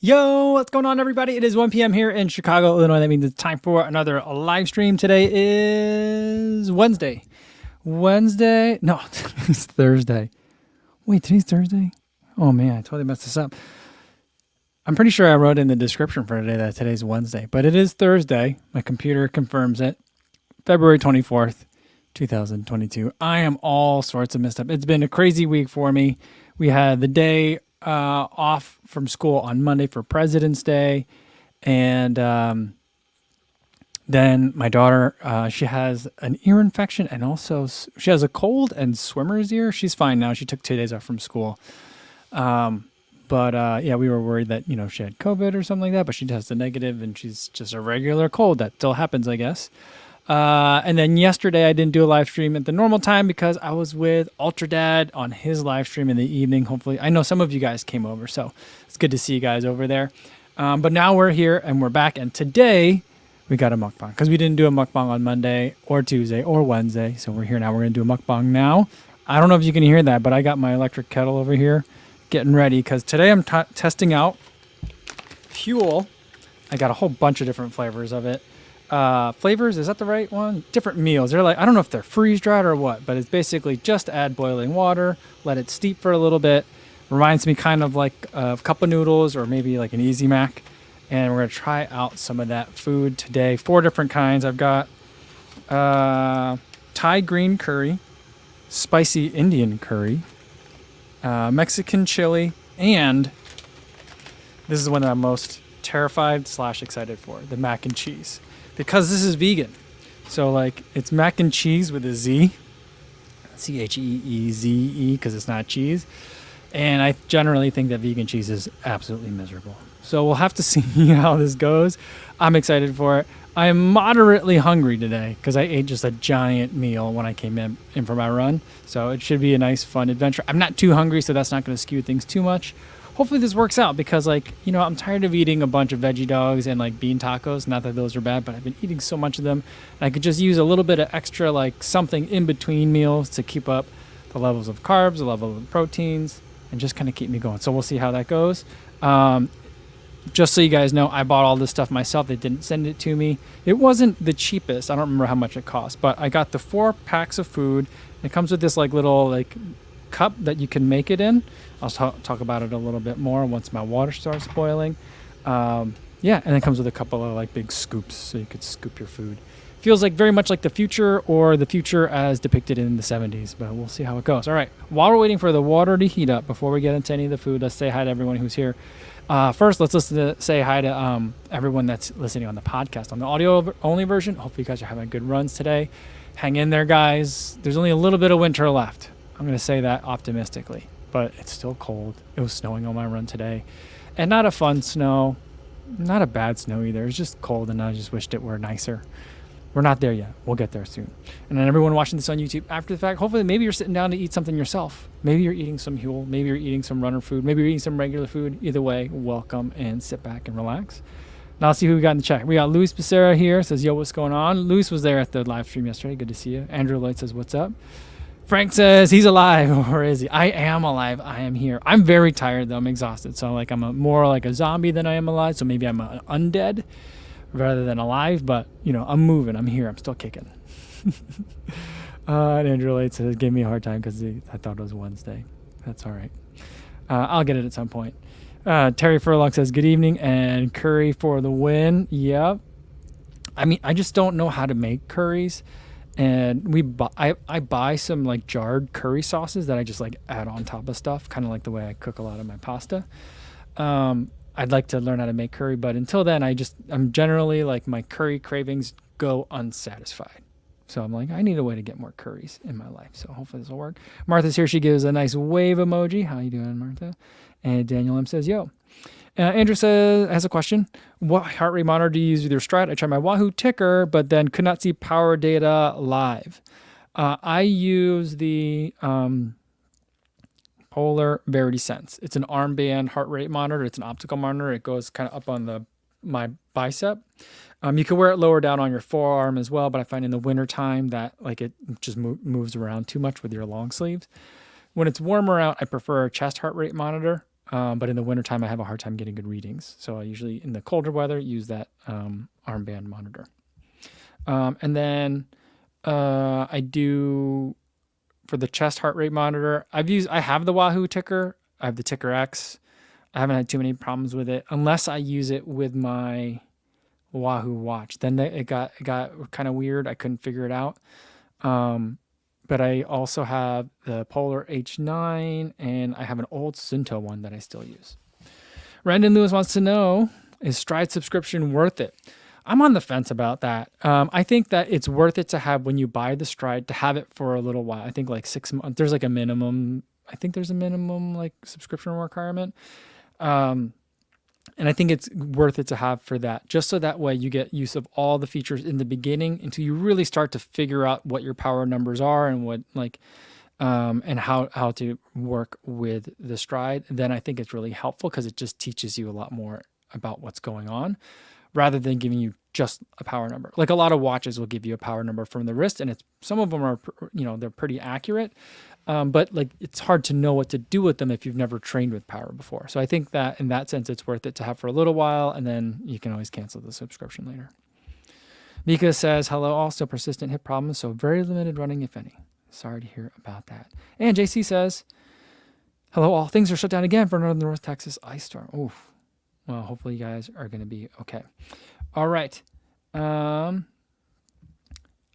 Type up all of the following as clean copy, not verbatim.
Yo, what's going on, everybody? It is 1 p.m. here in Chicago, Illinois. That means it's time for another live stream. Today is Wednesday. No, it's Thursday. Wait, today's Thursday? Oh, man, I totally messed this up. I'm pretty sure I wrote in the description for today that today's Wednesday, but it is Thursday. My computer confirms it. February 24th, 2022. I am all sorts of messed up. It's been a crazy week for me. We had the day off from school on Monday for President's Day. And then my daughter, she has an ear infection and also she has a cold and swimmer's ear. She's fine now. She took 2 days off from school. Yeah, we were worried that, she had COVID or something like that, but she tested negative and she's just a regular cold. That still happens, I guess. And then yesterday I didn't do a live stream at the normal time because I was with Ultra Dad on his live stream in the evening. Hopefully, I know some of you guys came over, so it's good to see you guys over there. But now we're here and we're back. And today we got a mukbang because we didn't do a mukbang on Monday or Tuesday or Wednesday. So we're here now. We're going to do a mukbang now. I don't know if you can hear that, but I got my electric kettle over here getting ready because today I'm testing out Huel. I got a whole bunch of different flavors of it. Flavors, is that the right one? Different meals. They're like, I don't know if they're freeze dried or what, but it's basically just add boiling water, let it steep for a little bit. Reminds me kind of like a cup of noodles or maybe like an Easy Mac. And we're going to try out some of that food today. 4 different kinds. I've got Thai green curry, spicy Indian curry, Mexican chili, and this is one that I'm most terrified / excited for, the mac and cheese. Because this is vegan. So like it's mac and cheese with a Z. Cheeze, because it's not cheese. And I generally think that vegan cheese is absolutely miserable. So we'll have to see how this goes. I'm excited for it. I am moderately hungry today because I ate just a giant meal when I came in for my run. So it should be a nice, fun adventure. I'm not too hungry, so that's not going to skew things too much. Hopefully this works out because, I'm tired of eating a bunch of veggie dogs and, bean tacos. Not that those are bad, but I've been eating so much of them. And I could just use a little bit of extra, something in between meals to keep up the levels of carbs, the level of proteins, and just kind of keep me going. So we'll see how that goes. Just so you guys know, I bought all this stuff myself. They didn't send it to me. It wasn't the cheapest. I don't remember how much it cost, but I got the 4 packs of food. It comes with this, little, cup that you can make it in. I'll talk about it a little bit more once my water starts boiling. And it comes with a couple of big scoops so you could scoop your food. Feels very much like the future or the future as depicted in the 70s, but we'll see how it goes. All right, while we're waiting for the water to heat up, before we get into any of the food, let's say hi to everyone who's here. First, let's say hi to everyone that's listening on the podcast. On the audio only version, hopefully you guys are having good runs today. Hang in there, guys. There's only a little bit of winter left. I'm going to say that optimistically, but it's still cold. It was snowing on my run today, and not a fun snow, not a bad snow either. It's just cold, and I just wished it were nicer. We're not there yet. We'll get there soon. And then everyone watching this on YouTube after the fact, hopefully maybe you're sitting down to eat something yourself. Maybe you're eating some Huel. Maybe you're eating some runner food. Maybe you're eating some regular food. Either way, welcome and sit back and relax. Now let's see who we got in the chat. We got Luis Becerra here. Says, yo, what's going on? Luis was there at the live stream yesterday. Good to see you. Andrew Lloyd says, what's up? Frank says he's alive. Or is he? I am alive. I am here. I'm very tired, though. I'm exhausted. So I'm more like a zombie than I am alive. So maybe I'm an undead rather than alive. But, I'm moving. I'm here. I'm still kicking. And Andrew Lloyd says, gave me a hard time because I thought it was Wednesday. That's all right. I'll get it at some point. Terry Furlong says, good evening and curry for the win. Yep. I just don't know how to make curries. And I buy some jarred curry sauces that I just add on top of stuff, kind of like the way I cook a lot of my pasta. I'd like to learn how to make curry, but until then, I'm generally my curry cravings go unsatisfied. So I'm I need a way to get more curries in my life. So hopefully this will work. Martha's here. She gives a nice wave emoji. How you doing, Martha? And Daniel M says, yo. Andrew has a question. What heart rate monitor do you use with your Stride? I tried my Wahoo ticker, but then could not see power data live. I use the Polar Verity Sense. It's an armband heart rate monitor. It's an optical monitor. It goes kind of up on my bicep. You can wear it lower down on your forearm as well, but I find in the wintertime that it just moves around too much with your long sleeves. When it's warmer out, I prefer a chest heart rate monitor. But in the wintertime, I have a hard time getting good readings. So I usually, in the colder weather, use that armband monitor. And then I do, for the chest heart rate monitor, I have the Wahoo ticker. I have the Ticker X. I haven't had too many problems with it unless I use it with my Wahoo watch. Then it got kind of weird. I couldn't figure it out. But I also have the Polar H9, and I have an old Sunto one that I still use. Brandon Lewis wants to know, is Stride subscription worth it? I'm on the fence about that. I think that it's worth it to have, when you buy the Stride, to have it for a little while. I think like 6 months. There's like a minimum. I think there's a minimum like subscription requirement. And I think it's worth it to have for that, just so that way you get use of all the features in the beginning until you really start to figure out what your power numbers are and what and how to work with the Stride. Then I think it's really helpful because it just teaches you a lot more about what's going on, rather than giving you just a power number. Like a lot of watches will give you a power number from the wrist, and some of them are, they're pretty accurate. But like it's hard to know what to do with them if you've never trained with power before. So I think that in that sense, it's worth it to have for a little while, and then you can always cancel the subscription later. Mika says, hello, all still persistent hip problems, so very limited running, if any. Sorry to hear about that. And JC says, hello, all. Things are shut down again for North Texas ice storm. Oof. Well, hopefully you guys are going to be okay. All right. I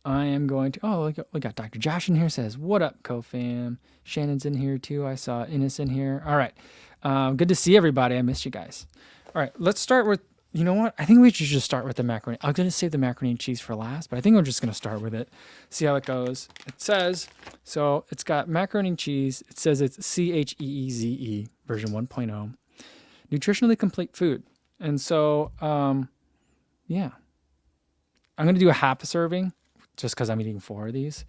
am going to, we got Dr. Josh in here, says, what up, co-fam? Shannon's in here too. I saw Innes in here. All right. Good to see everybody. I missed you guys. All right. Let's start with, you know what? I think we should just start with the macaroni. I'm going to save the macaroni and cheese for last, but I think we're just going to start with it. See how it goes. It says, so it's got macaroni and cheese. It says it's CHEEZE version 1.0. Nutritionally complete food. And so, yeah. I'm going to do a half a serving just because I'm eating 4 of these.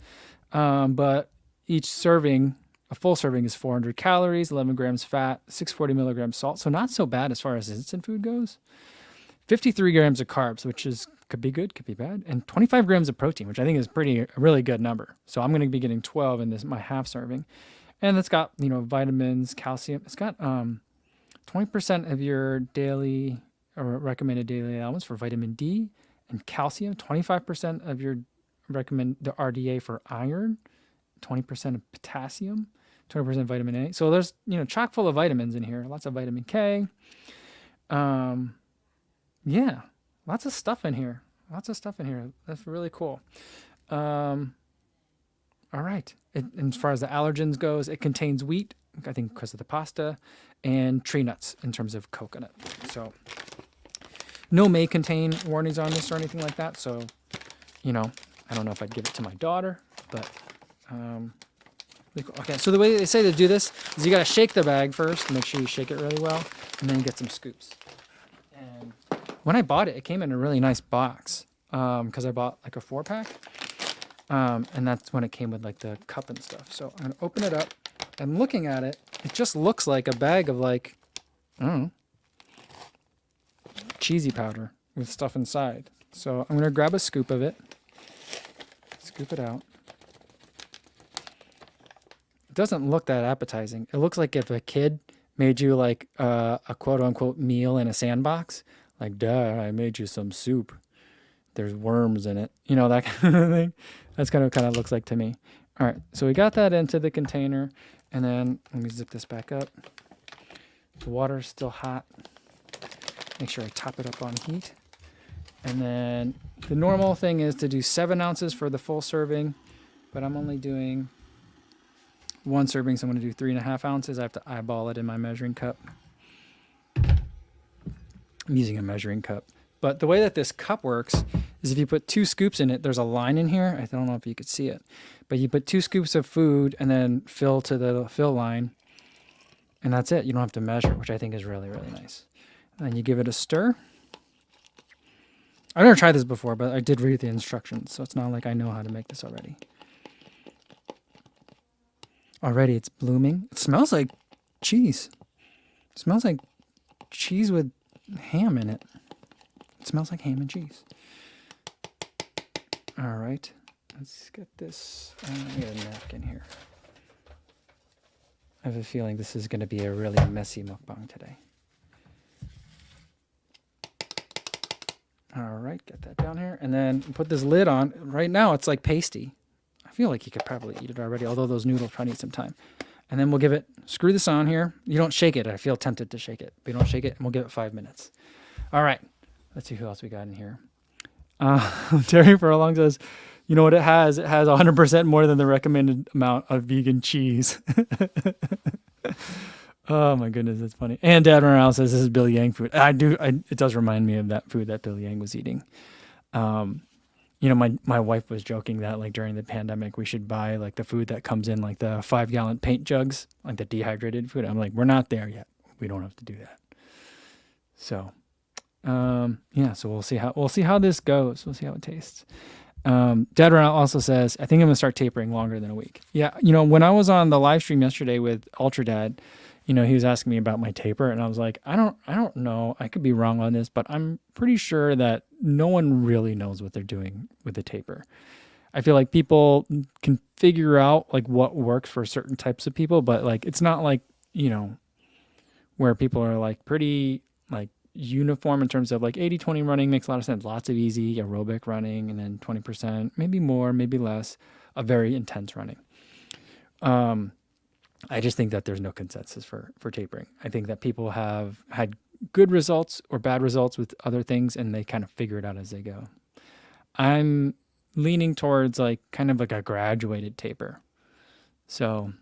But each serving, a full serving, is 400 calories, 11 grams fat, 640 milligrams salt. So not so bad as far as instant food goes. 53 grams of carbs, which could be good, could be bad. And 25 grams of protein, which I think is a really good number. So I'm going to be getting 12 in my half serving. And it's got, vitamins, calcium. It's got 20% of your daily or recommended daily allowance for vitamin D and calcium, 25% of your the RDA for iron, 20% of potassium, 20% vitamin A. So there's, chock full of vitamins in here, lots of vitamin K. Yeah, lots of stuff in here. That's really cool. All right. And as far as the allergens goes, it contains wheat, I think because of the pasta, and tree nuts in terms of coconut. So no may contain warnings on this or anything like that. So, I don't know if I'd give it to my daughter, but okay. So the way they say to do this is you got to shake the bag first. Make sure you shake it really well, and then you get some scoops. And when I bought it, it came in a really nice box because I bought like a 4-pack, and that's when it came with like the cup and stuff. So I'm gonna open it up. And looking at it, it just looks like a bag of like, I don't know, cheesy powder with stuff inside. So I'm gonna grab a scoop of it. Scoop it out. It doesn't look that appetizing. It looks like if a kid made you like a quote unquote meal in a sandbox, like, duh, I made you some soup. There's worms in it. That kind of thing. That's kind of looks like to me. All right, so we got that into the container, and then let me zip this back up. The water's still hot. Make sure I top it up on heat. And then the normal thing is to do 7 ounces for the full serving, but I'm only doing 1 serving, so I'm going to do 3.5 ounces. I have to eyeball it in my measuring cup. I'm using a measuring cup. But the way that this cup works is if you put 2 scoops in it, there's a line in here. I don't know if you could see it, but you put 2 scoops of food and then fill to the fill line, and that's it. You don't have to measure, which I think is really, really nice. And then you give it a stir. I've never tried this before, but I did read the instructions, so it's not like I know how to make this already. Already it's blooming. It smells like cheese. It smells like cheese with ham in it. It smells like ham and cheese. All right, let's get this. I got a napkin here. I have a feeling this is going to be a really messy mukbang today. All right, get that down here. And then put this lid on. Right now, it's like pasty. I feel like you could probably eat it already, although those noodles probably need some time. And then we'll give it, screw this on here. You don't shake it. I feel tempted to shake it. But you don't shake it, and we'll give it 5 minutes. All right, let's see who else we got in here. Terry Furlong says, you know what it has? It has 100% more than the recommended amount of vegan cheese. Oh my goodness, that's funny. And Dad Morale says this is Billy Yang food. It does remind me of that food that Billy Yang was eating. My wife was joking that like during the pandemic we should buy like the food that comes in like the 5-gallon paint jugs, like the dehydrated food. I'm like, we're not there yet. We don't have to do that. So, so we'll see how this goes. We'll see how it tastes. Dad Morale also says, I think I'm gonna start tapering longer than a week. Yeah, when I was on the live stream yesterday with Ultra Dad, he was asking me about my taper, and I was like, I don't know. I could be wrong on this, but I'm pretty sure that no one really knows what they're doing with the taper. I feel like people can figure out like what works for certain types of people, but like it's not like, where people are like pretty like uniform in terms of like 80-20 running makes a lot of sense. Lots of easy aerobic running, and then 20%, maybe more, maybe less, of very intense running. I just think that there's no consensus for tapering. I think that people have had good results or bad results with other things, and they kind of figure it out as they go. I'm leaning towards like kind of like a graduated taper. So,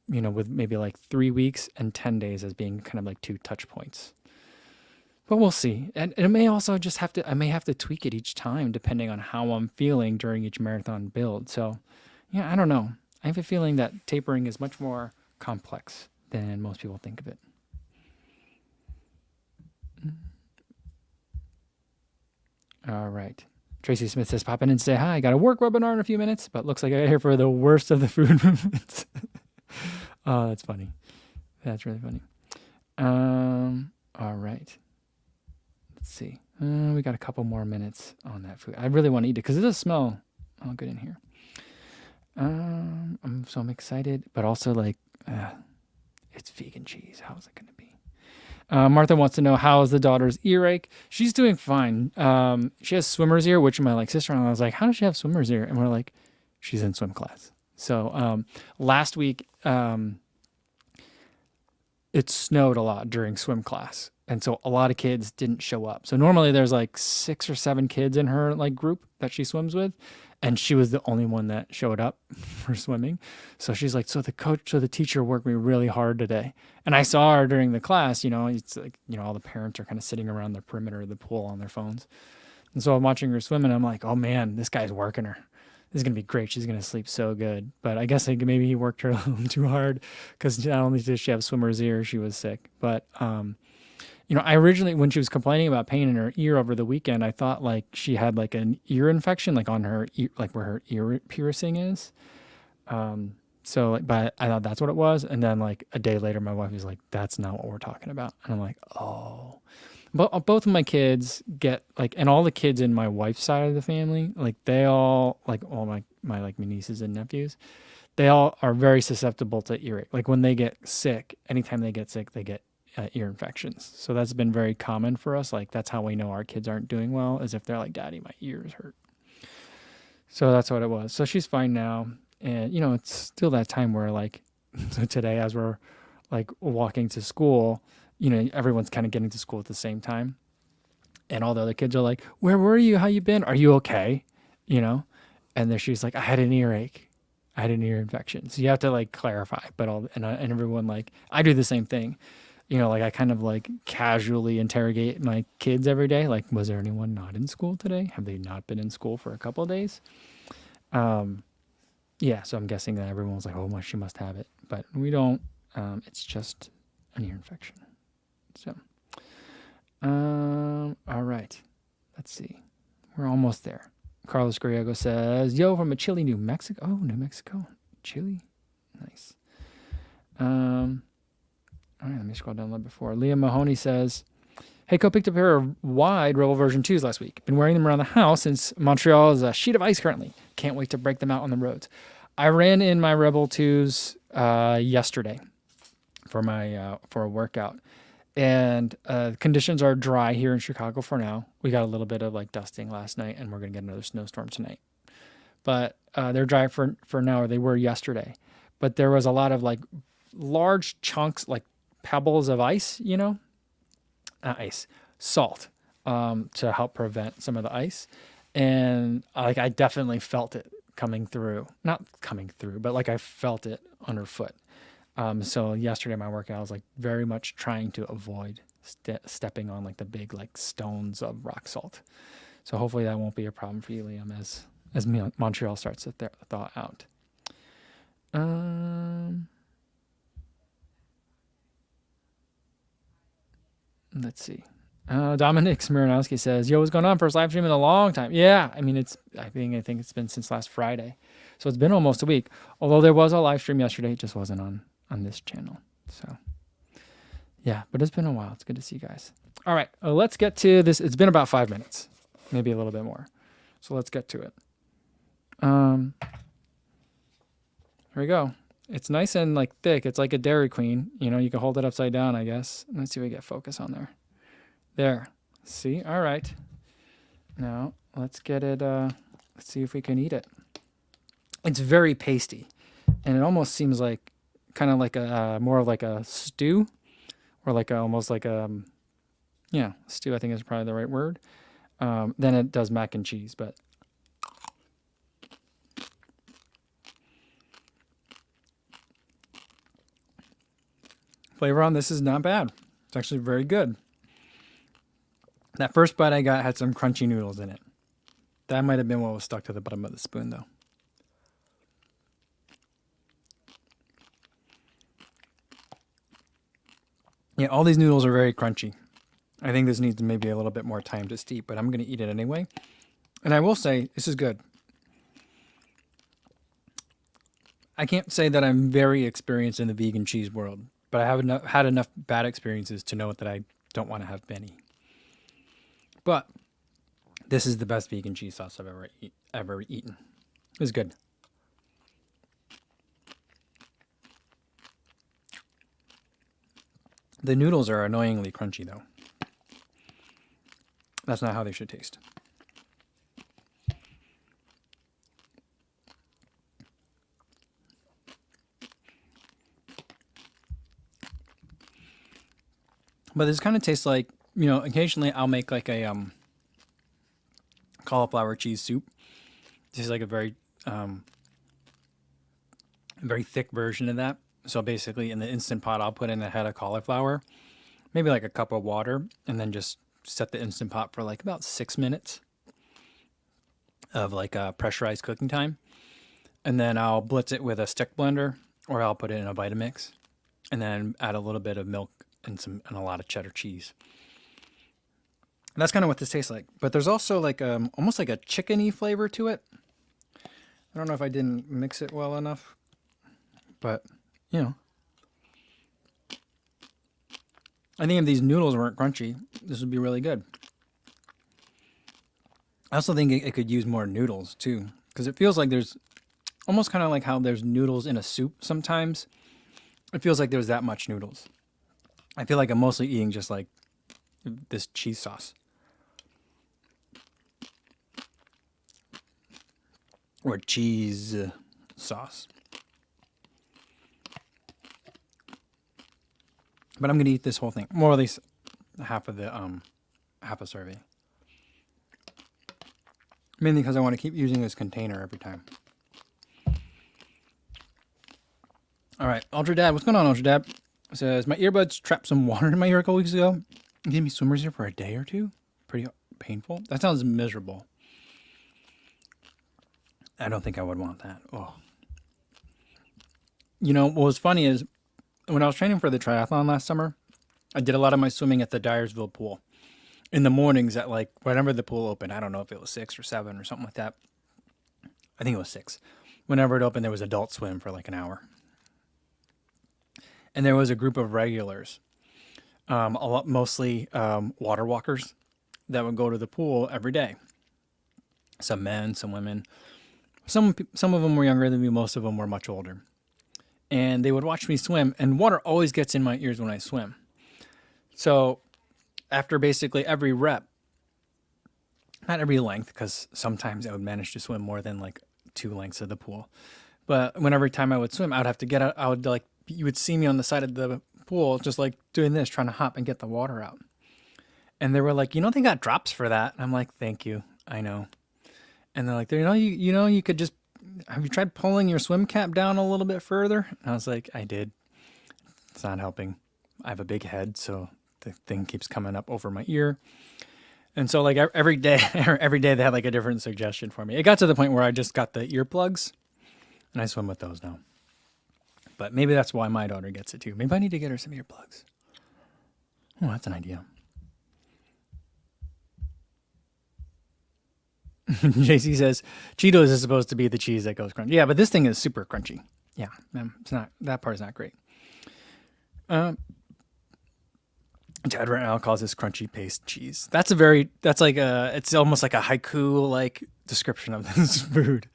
with maybe like 3 weeks and 10 days as being kind of like 2 touch points. But we'll see. And it may also just I may have to tweak it each time depending on how I'm feeling during each marathon build. So, yeah, I don't know. I have a feeling that tapering is much more complex than most people think of it. All right. Tracy Smith says, pop in and say hi. I got a work webinar in a few minutes, but looks like I got here for the worst of the food movements. Oh, that's funny. That's really funny. All right. Let's see. We got a couple more minutes on that food. I really want to eat it because it does smell all good in here. I'm excited, but also like, it's vegan cheese. How's it going to be? Martha wants to know, how is the daughter's earache? She's doing fine. She has swimmer's ear, which my like sister-in-law was like, how does she have swimmer's ear? And we're like, she's in swim class. So, last week, it snowed a lot during swim class. And so a lot of kids didn't show up. So normally there's like 6 or 7 kids in her like group that she swims with. And she was the only one that showed up for swimming. So she's like, so the teacher worked me really hard today. And I saw her during the class, it's like, all the parents are kind of sitting around the perimeter of the pool on their phones. And so I'm watching her swim and I'm like, oh man, this guy's working her. This is going to be great. She's going to sleep so good. But I guess maybe he worked her a little too hard because not only did she have swimmer's ear, she was sick. But, I originally, when she was complaining about pain in her ear over the weekend, I thought like she had like an ear infection, like on her ear, like where her ear piercing is. But I thought that's what it was. And then like a day later, my wife was like, that's not what we're talking about. And I'm like, oh. But both of my kids get like, and all the kids in my wife's side of the family, like they all, like all my like my nieces and nephews, they all are very susceptible to earache. Like when they get sick, anytime they get sick, they get ear infections. So that's been very common for us. Like that's how we know our kids aren't doing well, is if they're like, Daddy, my ears hurt. So that's what it was. So she's fine now. And, it's still that time where like, so today as we're like walking to school, everyone's kind of getting to school at the same time. And all the other kids are like, where were you? How you been? Are you okay? And then she's like, I had an earache. I had an ear infection. So you have to like clarify, but and everyone like, I do the same thing. Like I kind of like casually interrogate my kids every day. Like, was there anyone not in school today? Have they not been in school for a couple of days? Yeah. So I'm guessing that everyone was like, oh, well, she must have it, but we don't. It's just an ear infection. So, all right, let's see. We're almost there. Carlos Griego says, yo, from a chilly New Mexico. Oh, New Mexico. Chilly. Nice. All right, let me scroll down a little before. Liam Mahoney says, hey, Co picked up a pair of wide Rebel version 2s last week. Been wearing them around the house since Montreal is a sheet of ice currently. Can't wait to break them out on the roads. I ran in my Rebel 2s yesterday for a workout. And conditions are dry here in Chicago for now. We got a little bit of like dusting last night, and we're gonna get another snowstorm tonight. But they're dry for now, or they were yesterday. But there was a lot of like large chunks, like pebbles of ice, not ice, salt, to help prevent some of the ice. And like I definitely felt it coming through, not coming through, but like I felt it underfoot. So yesterday my workout, I was like very much trying to avoid stepping on like the big like stones of rock salt. So hopefully that won't be a problem for you, Liam, as Montreal starts to thaw out. Let's see. Dominic Smirnowski says, "Yo, what's going on? First live stream in a long time." Yeah, I mean I think it's been since last Friday, so it's been almost a week. Although there was a live stream yesterday, it just wasn't on this channel. So yeah, but it's been a while. It's good to see you guys. All right, let's get to this. It's been about 5 minutes, maybe a little bit more. So let's get to it. Here we go. It's nice and like thick. It's like a Dairy Queen. You can hold it upside down, I guess. Let's see if we get focus on there. There. See? All right. Now, let's get it. Let's see if we can eat it. It's very pasty. And it almost seems like kind of like more of like a stew, or like almost like stew, I think is probably the right word. Then it does mac and cheese, but flavor on this is not bad. It's actually very good. That first bite I got had some crunchy noodles in it. That might have been what was stuck to the bottom of the spoon, though. Yeah, all these noodles are very crunchy. I think this needs maybe a little bit more time to steep, but I'm going to eat it anyway. And I will say, this is good. I can't say that I'm very experienced in the vegan cheese world, but I have had enough bad experiences to know that I don't want to have many. But this is the best vegan cheese sauce I've ever eaten. It's good. The noodles are annoyingly crunchy, though. That's not how they should taste. But this kind of tastes like, occasionally I'll make like a cauliflower cheese soup. This is like a very thick version of that. So basically in the Instant Pot, I'll put in a head of cauliflower, maybe like a cup of water, and then just set the Instant Pot for like about 6 minutes of like a pressurized cooking time. And then I'll blitz it with a stick blender, or I'll put it in a Vitamix, and then add a little bit of milk and a lot of cheddar cheese. And that's kind of what this tastes like. But there's also like almost like a chickeny flavor to it. I don't know if I didn't mix it well enough, but I think if these noodles weren't crunchy, this would be really good. I also think it could use more noodles too, because it feels like there's almost kind of like how there's noodles in a soup sometimes. It feels like there's that much noodles. I feel like I'm mostly eating just like this cheese sauce. Or cheese sauce. But I'm going to eat this whole thing. More or less half a serving. Mainly because I want to keep using this container every time. All right, Ultra Dad. What's going on, Ultra Dad? Says, my earbuds trapped some water in my ear a couple weeks ago. Gave me swimmers here for a day or two. Pretty painful. That sounds miserable. I don't think I would want that. Oh. What was funny is when I was training for the triathlon last summer, I did a lot of my swimming at the Dyersville pool. In the mornings at like whenever the pool opened, I don't know if it was 6 or 7 or something like that. I think it was 6. Whenever it opened, there was adult swim for like an hour. And there was a group of regulars, mostly water walkers, that would go to the pool every day. Some men, some women. Some of them were younger than me. Most of them were much older. And they would watch me swim, and water always gets in my ears when I swim. So after basically every rep, not every length, because sometimes I would manage to swim more than like 2 lengths of the pool. But every time I would swim, I would have to get out. I would like, you would see me on the side of the pool, just like doing this, trying to hop and get the water out. And they were like, they got drops for that. And I'm like, thank you. I know. And they're like, you could just, have you tried pulling your swim cap down a little bit further? And I was like, I did. It's not helping. I have a big head, so the thing keeps coming up over my ear. And so like every day they had like a different suggestion for me. It got to the point where I just got the earplugs and I swim with those now. But maybe that's why my daughter gets it too. Maybe I need to get her some earplugs. Oh, that's an idea. JC says, Cheetos is supposed to be the cheese that goes crunchy. Yeah, but this thing is super crunchy. Yeah, it's not, that part's not great. Chad right now calls this crunchy paste cheese. It's almost like a haiku like description of this food.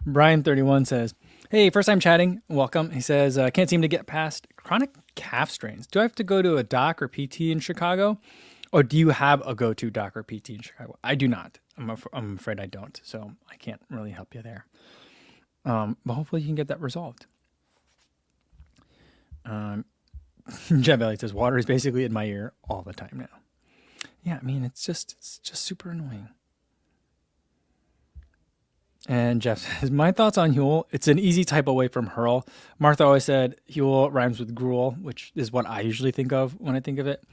Brian 31 says, hey, first time chatting, welcome. He says, can't seem to get past chronic calf strains. Do I have to go to a doc or PT in Chicago? Or do you have a go-to doc or PT in Chicago? I do not. I'm afraid I don't. So I can't really help you there. But hopefully you can get that resolved. Jeff Elliott says, water is basically in my ear all the time now. Yeah, I mean, it's just super annoying. And Jeff says, my thoughts on Huel, it's an easy type away from hurl. Martha always said Huel rhymes with gruel, which is what I usually think of when I think of it.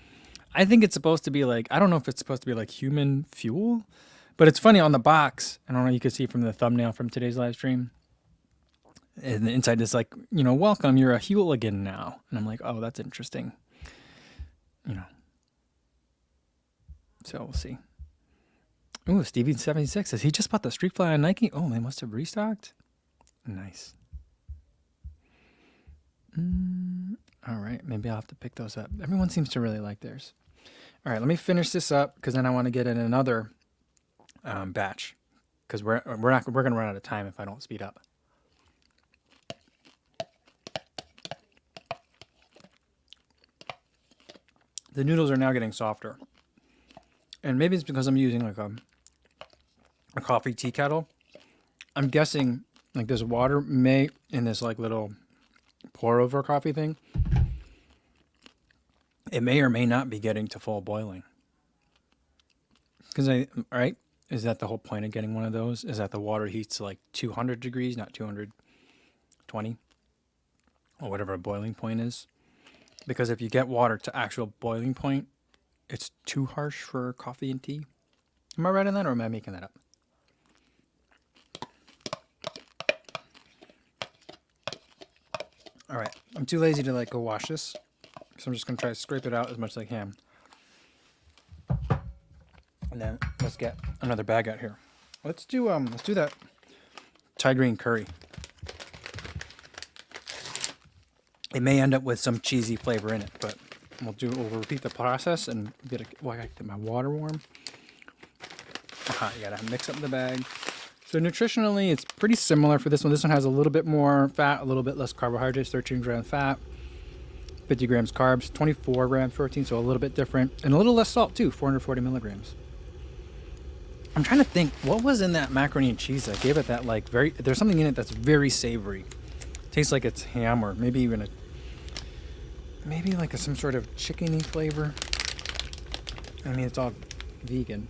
I think it's supposed to be like, I don't know if it's supposed to be like human fuel, but it's funny on the box. I don't know, you can see from the thumbnail from today's live stream. And the inside is like, welcome, you're a Hueligan now. And I'm like, oh, that's interesting. So we'll see. Ooh, Stevie76 says he just bought the Street Fly on Nike. Oh, they must have restocked. Nice. All right, maybe I'll have to pick those up. Everyone seems to really like theirs. All right, let me finish this up because then I want to get in another batch because we're gonna run out of time if I don't speed up. The noodles are now getting softer. And maybe it's because I'm using like a coffee tea kettle. I'm guessing like this water may, in this like little pour over coffee thing, it may or may not be getting to full boiling. Because is that the whole point of getting one of those? Is that the water heats like 200 degrees, not 220? Or whatever a boiling point is. Because if you get water to actual boiling point, it's too harsh for coffee and tea. Am I right on that or am I making that up? All right, I'm too lazy to like go wash this. So I'm just gonna try to scrape it out as much as I can. And then let's get another bag out here. Let's do that Thai green curry. It may end up with some cheesy flavor in it, but we'll repeat the process and I gotta get my water warm. You gotta mix up the bag. So nutritionally, it's pretty similar for this one. This one has a little bit more fat, a little bit less carbohydrates, 13 grams fat, 50 grams carbs, 24 grams protein, so a little bit different. And a little less salt too, 440 milligrams. I'm trying to think, what was in that macaroni and cheese that gave it that like there's something in it that's very savory. Tastes like it's ham or maybe even some sort of chickeny flavor. I mean, it's all vegan.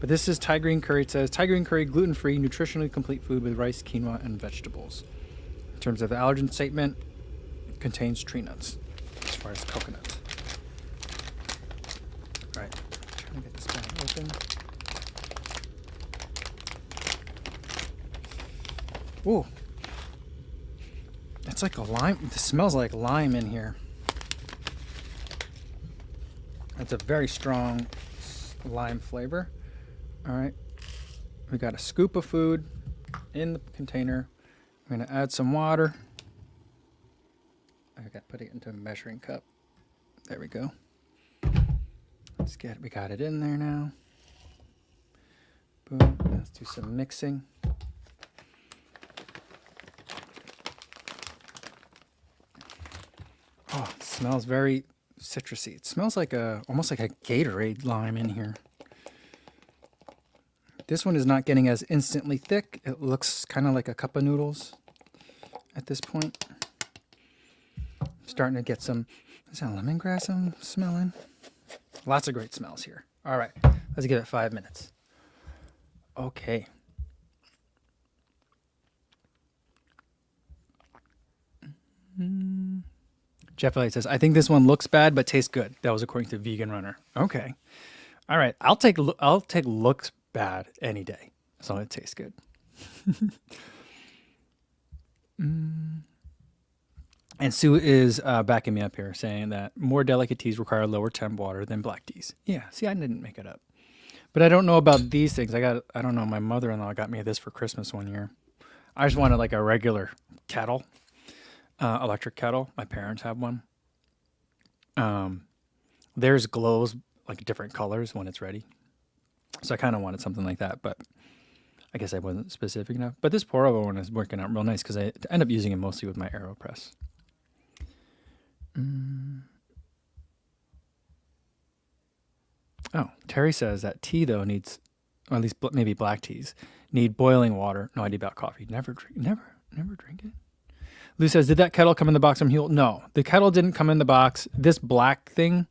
But this is Thai green curry. It says Thai green curry, gluten-free, nutritionally complete food with rice, quinoa, and vegetables. In terms of the allergen statement, it contains tree nuts as far as coconut. All right, trying to get this bag open. Ooh. It's like a lime. It smells like lime in here. It's a very strong lime flavor. All right. We got a scoop of food in the container. I'm going to add some water. I got to put it into a measuring cup. There we go. We got it in there now. Boom. Let's do some mixing. Oh, it smells very citrusy. It smells like almost like a Gatorade lime in here. This one is not getting as instantly thick. It looks kind of like a cup of noodles at this point. I'm starting to get some, is that lemongrass I'm smelling? Lots of great smells here. All right, let's give it 5 minutes. Okay. Jeff Elliott says, I think this one looks bad, but tastes good. That was according to Vegan Runner. Okay. All right. I'll take looks bad any day as long as it tastes good. And Sue is backing me up here, saying that more delicate teas require lower temp water than black teas. Yeah, see, I didn't make it up. But I don't know about these things. I don't know, my mother-in-law got me this for Christmas one year. I just wanted like a regular kettle, electric kettle. My parents have one. Theirs glows like different colors when it's ready. So I kind of wanted something like that, but I guess I wasn't specific enough. But this pour-over one is working out real nice because I end up using it mostly with my AeroPress. Oh, Terry says that tea though needs, or at least maybe black teas, need boiling water. No idea about coffee. Never drink it. Lou says, did that kettle come in the box from Huel? No, the kettle didn't come in the box. This black thing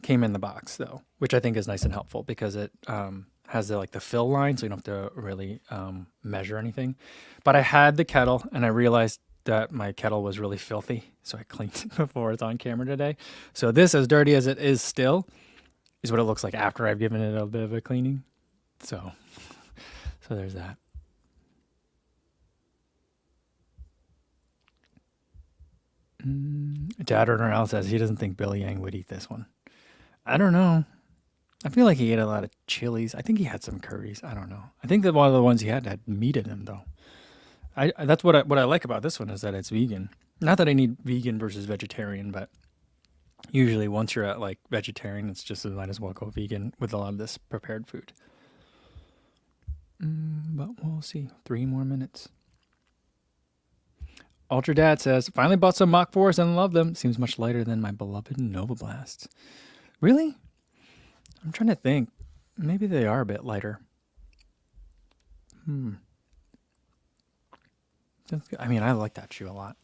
came in the box though, which I think is nice and helpful because it has the fill line, so you don't have to really measure anything. But I had the kettle and I realized that my kettle was really filthy, so I cleaned it before it's on camera today. So this, as dirty as it is still, is what it looks like after I've given it a bit of a cleaning. So there's that. Dad Earner says he doesn't think Billy Yang would eat this one. I don't know. I feel like he ate a lot of chilies. I think he had some curries. I don't know. I think that one of the ones he had meat in them though. That's what I like about this one is that it's vegan. Not that I need vegan versus vegetarian, but usually once you're at like vegetarian, it's just might as well go vegan with a lot of this prepared food. But we'll see. 3 more minutes. Ultra Dad says, finally bought some Mach 4s and love them. Seems much lighter than my beloved Nova Blasts. Really? I'm trying to think. Maybe they are a bit lighter. I mean, I like that shoe a lot.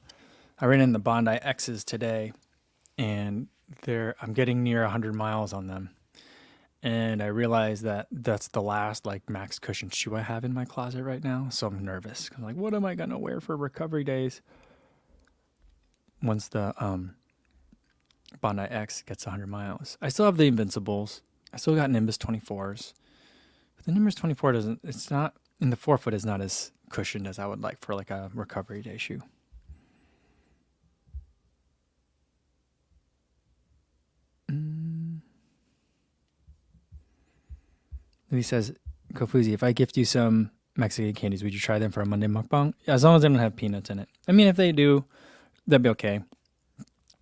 I ran in the Bondi X's today, and I'm getting near 100 miles on them. And I realized that that's the last max cushion shoe I have in my closet right now. So I'm nervous. I'm like, what am I going to wear for recovery days? Once the Bondi X gets 100 miles. I still have the Invincibles. I still got Nimbus 24s. But the Nimbus 24 it's not, in the forefoot is not as cushioned as I would like for a recovery day shoe. He says, Kofuzi, if I gift you some Mexican candies, would you try them for a Monday mukbang? Yeah, as long as they don't have peanuts in it. I mean, if they do, that'd be okay.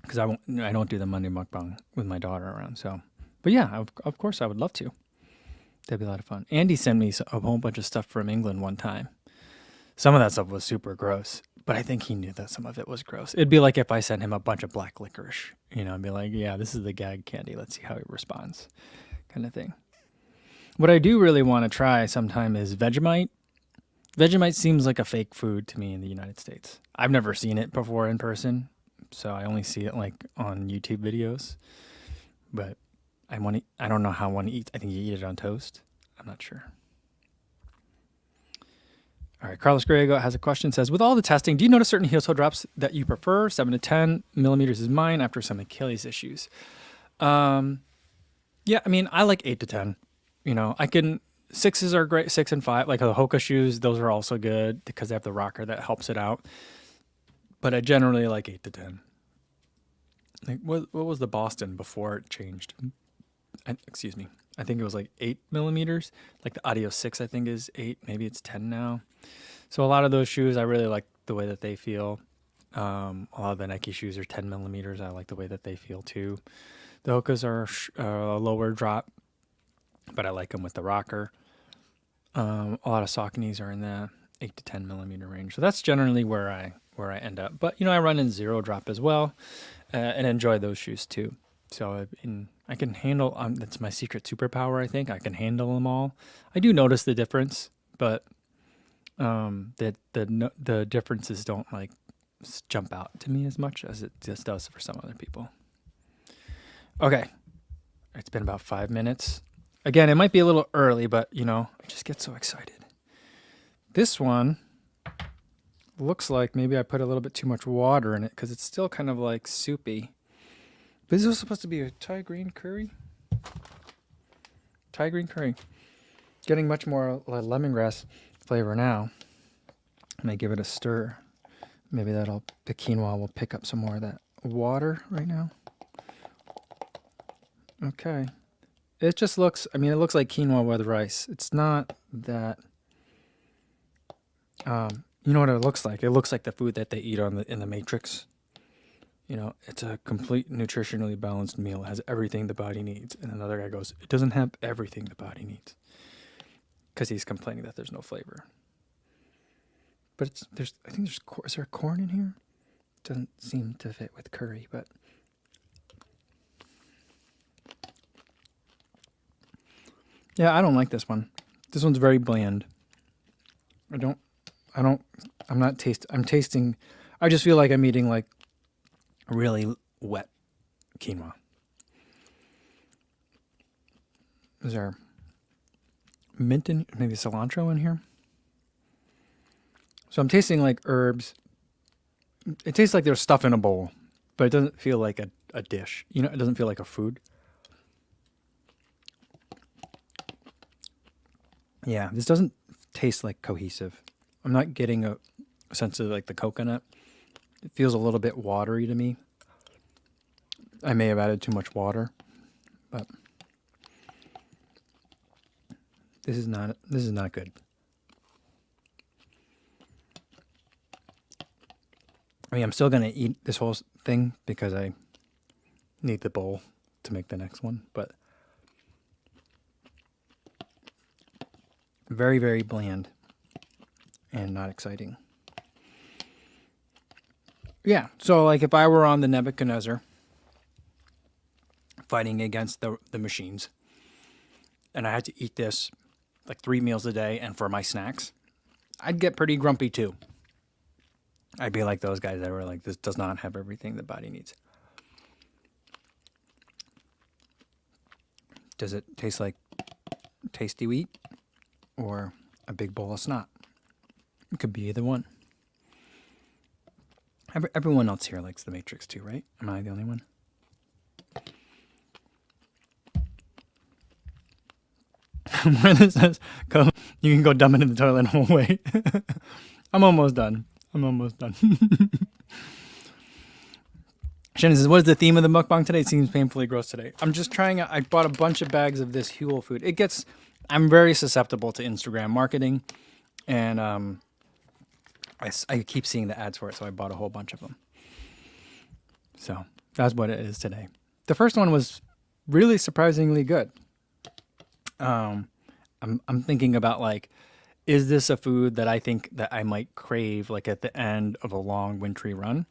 Because I don't do the Monday mukbang with my daughter around. So, but yeah, of course I would love to. That'd be a lot of fun. Andy sent me a whole bunch of stuff from England one time. Some of that stuff was super gross, but I think he knew that some of it was gross. It'd be like if I sent him a bunch of black licorice, I'd be like, yeah, this is the gag candy. Let's see how he responds, kind of thing. What I do really want to try sometime is Vegemite. Vegemite seems like a fake food to me in the United States. I've never seen it before in person, so I only see it on YouTube videos. But I don't know how one eats. I think you eat it on toast. I'm not sure. All right, Carlos Griego has a question. Says, with all the testing, do you notice certain heel toe drops that you prefer? 7 to 10 millimeters is mine after some Achilles issues. Yeah, I mean, I like 8 to 10. 6s are great, 6 and 5. Like the Hoka shoes, those are also good because they have the rocker that helps it out. But I generally like 8 to 10. What was the Boston before it changed? Excuse me. I think it was 8 millimeters. Like the Audio 6, I think is 8. Maybe it's 10 now. So a lot of those shoes, I really like the way that they feel. A lot of the Nike shoes are 10 millimeters. I like the way that they feel too. The Hokas are a lower drop, but I like them with the rocker. A lot of Sauconys are in the 8 to 10 millimeter range. So that's generally where I end up. But I run in zero drop as well, and enjoy those shoes too. So I can handle. That's my secret superpower. I think I can handle them all. I do notice the difference, but the differences don't like jump out to me as much as it just does for some other people. Okay, it's been about 5 minutes. Again, it might be a little early, but I just get so excited. This one looks like maybe I put a little bit too much water in it because it's still kind of like soupy. But this was supposed to be a Thai green curry. Thai green curry. Getting much more lemongrass flavor now. I may give it a stir. Maybe the quinoa will pick up some more of that water right now. Okay. It just looks, it looks like quinoa with rice. It's not that, you know what it looks like? It looks like the food that they eat in the Matrix. It's a complete nutritionally balanced meal. It has everything the body needs. And another guy goes, it doesn't have everything the body needs. Because he's complaining that there's no flavor. But is there corn in here? Doesn't seem to fit with curry, but. Yeah, I don't like this one. This one's very bland. I'm tasting, I just feel like I'm eating like really wet quinoa. Is there mint in, maybe cilantro in here? So I'm tasting like herbs. It tastes like there's stuff in a bowl, but it doesn't feel like a dish. It doesn't feel like a food. Yeah, this doesn't taste like cohesive. I'm not getting a sense of like the coconut. It feels a little bit watery to me. I may have added too much water, but this is not good. I'm still going to eat this whole thing because I need the bowl to make the next one, but very, very bland and not exciting. Yeah, so like if I were on the Nebuchadnezzar fighting against the machines and I had to eat this like 3 meals a day and for my snacks, I'd get pretty grumpy too. I'd be like those guys that were like, this does not have everything the body needs. Does it taste like tasty wheat or a big bowl of snot? It could be either one. Everyone else here likes the Matrix too, right? Am I the only one? Where this says, you can go dump it in the toilet and we'll wait. I'm almost done. Shannon says, what is the theme of the mukbang today? It seems painfully gross today. I'm just trying out. I bought a bunch of bags of this Huel food. I'm very susceptible to Instagram marketing, and I keep seeing the ads for it, so I bought a whole bunch of them. So that's what it is today. The first one was really surprisingly good. I'm thinking about like, is this a food that I think that I might crave like at the end of a long wintry run?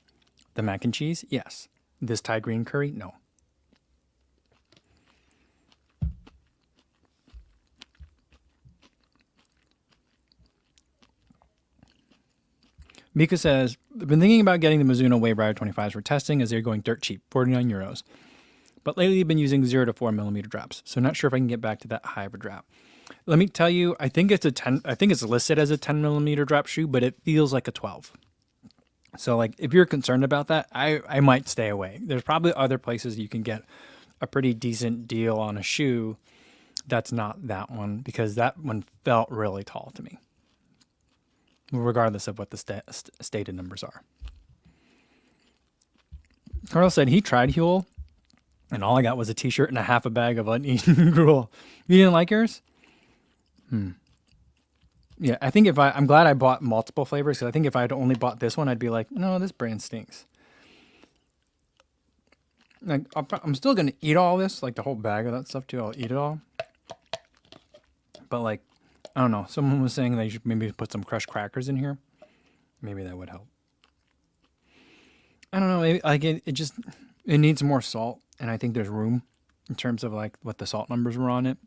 The mac and cheese? Yes. This Thai green curry? No. Mika says, I've been thinking about getting the Mizuno Wave Rider 25s for testing as they're going dirt cheap, 49 euros. But lately I've been using 0 to 4 millimeter drops, so not sure if I can get back to that high of a drop. Let me tell you, I think it's listed as a 10 millimeter drop shoe, but it feels like a 12. So like if you're concerned about that, I might stay away. There's probably other places you can get a pretty decent deal on a shoe that's not that one, because that one felt really tall to me, regardless of what the stated numbers are. Carlos said he tried Huel, and all I got was a t-shirt and a half a bag of uneaten gruel. You didn't like yours? Yeah, I think I'm glad I bought multiple flavors, because I think if I had only bought this one, I'd be like, no, this brand stinks. Like, I'm still going to eat all this, like the whole bag of that stuff too. I'll eat it all. But like, I don't know. Someone was saying that you should maybe put some crushed crackers in here. Maybe that would help. I don't know. Maybe like it needs more salt, and I think there's room in terms of like what the salt numbers were on it.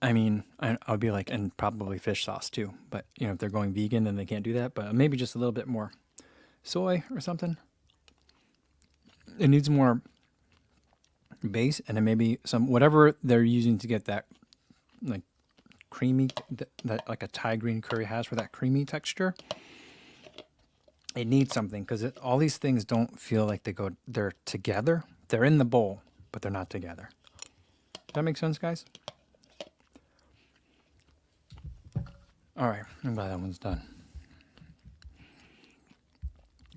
I mean, I would be like, and probably fish sauce too. But if they're going vegan, then they can't do that. But maybe just a little bit more soy or something. It needs more base, and then maybe some whatever they're using to get that like creamy that like a Thai green curry has for that creamy texture. It needs something because all these things don't feel like they're together. They're in the bowl, but they're not together. Does that make sense, guys? All right, I'm glad that one's done.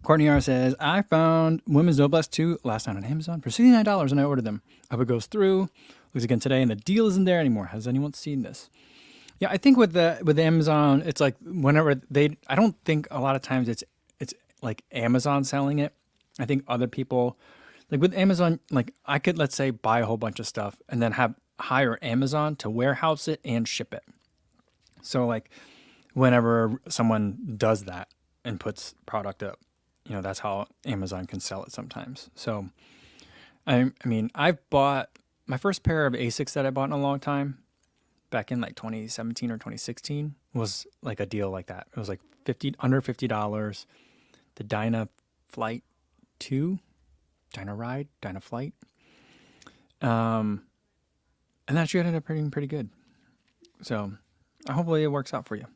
Courtney R says, I found Women's Noblesse 2 last night on Amazon for $69 and I ordered them. I hope it goes through. Looks again today and the deal isn't there anymore. Has anyone seen this? Yeah, I think with Amazon, it's like whenever I don't think a lot of times it's like Amazon selling it. I think other people, like with Amazon, like I could, let's say, buy a whole bunch of stuff and then hire Amazon to warehouse it and ship it. So like whenever someone does that and puts product up, that's how Amazon can sell it sometimes. So, I mean, I've bought my first pair of Asics that I bought in a long time back in like 2017 or 2016 was like a deal like that. It was like under $50. The Dyna Flight 2, Dyna Flight. And that actually ended up being pretty good. So hopefully it works out for you.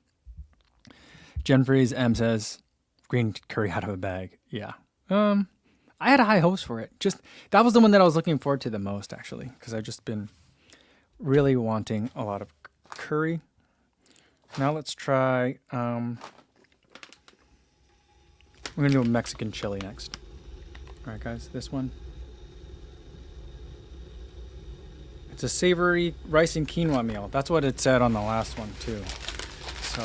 Jenfries M says, green curry out of a bag. Yeah. I had high hopes for it. That was the one that I was looking forward to the most, actually, because I've just been really wanting a lot of curry. Now let's try. We're gonna do a Mexican chili next. All right, guys. This one. It's a savory rice and quinoa meal. That's what it said on the last one too. So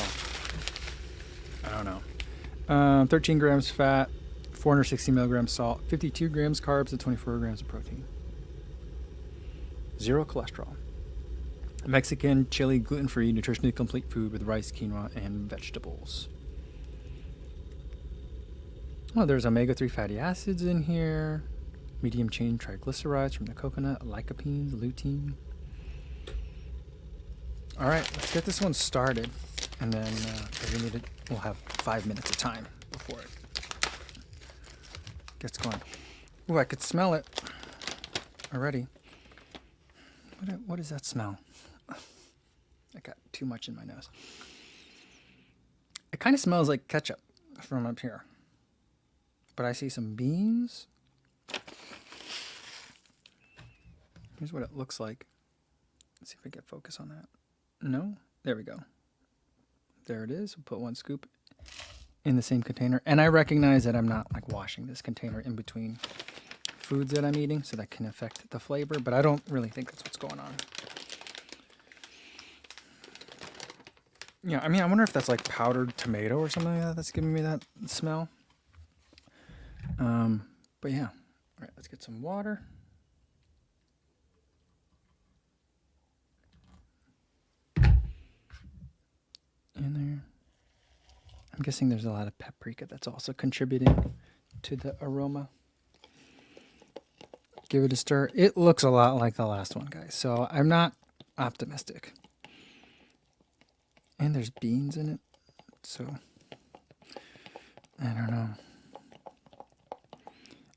I don't know. 13 grams fat, 460 milligrams salt, 52 grams carbs, and 24 grams of protein. 0 cholesterol. Mexican chili, gluten-free, nutritionally complete food with rice, quinoa, and vegetables. Oh, there's omega-3 fatty acids in here. Medium-chain triglycerides from the coconut, lycopenes, lutein. All right, let's get this one started. And then we'll have 5 minutes of time before it gets going. Ooh, I could smell it already. What does that smell? I got too much in my nose. It kind of smells like ketchup from up here. But I see some beans. Here's what it looks like. Let's see if I get focus on that. No? There we go. There it is. We'll put 1 scoop in the same container. And I recognize that I'm not like washing this container in between foods that I'm eating, so that can affect the flavor, but I don't really think that's what's going on. Yeah, I mean, I wonder if that's like powdered tomato or something like that that's giving me that smell. But yeah. All right, let's get some water. In there. I'm guessing there's a lot of paprika that's also contributing to the aroma. Give it a stir. It looks a lot like the last one, guys, so I'm not optimistic. And there's beans in it, so I don't know.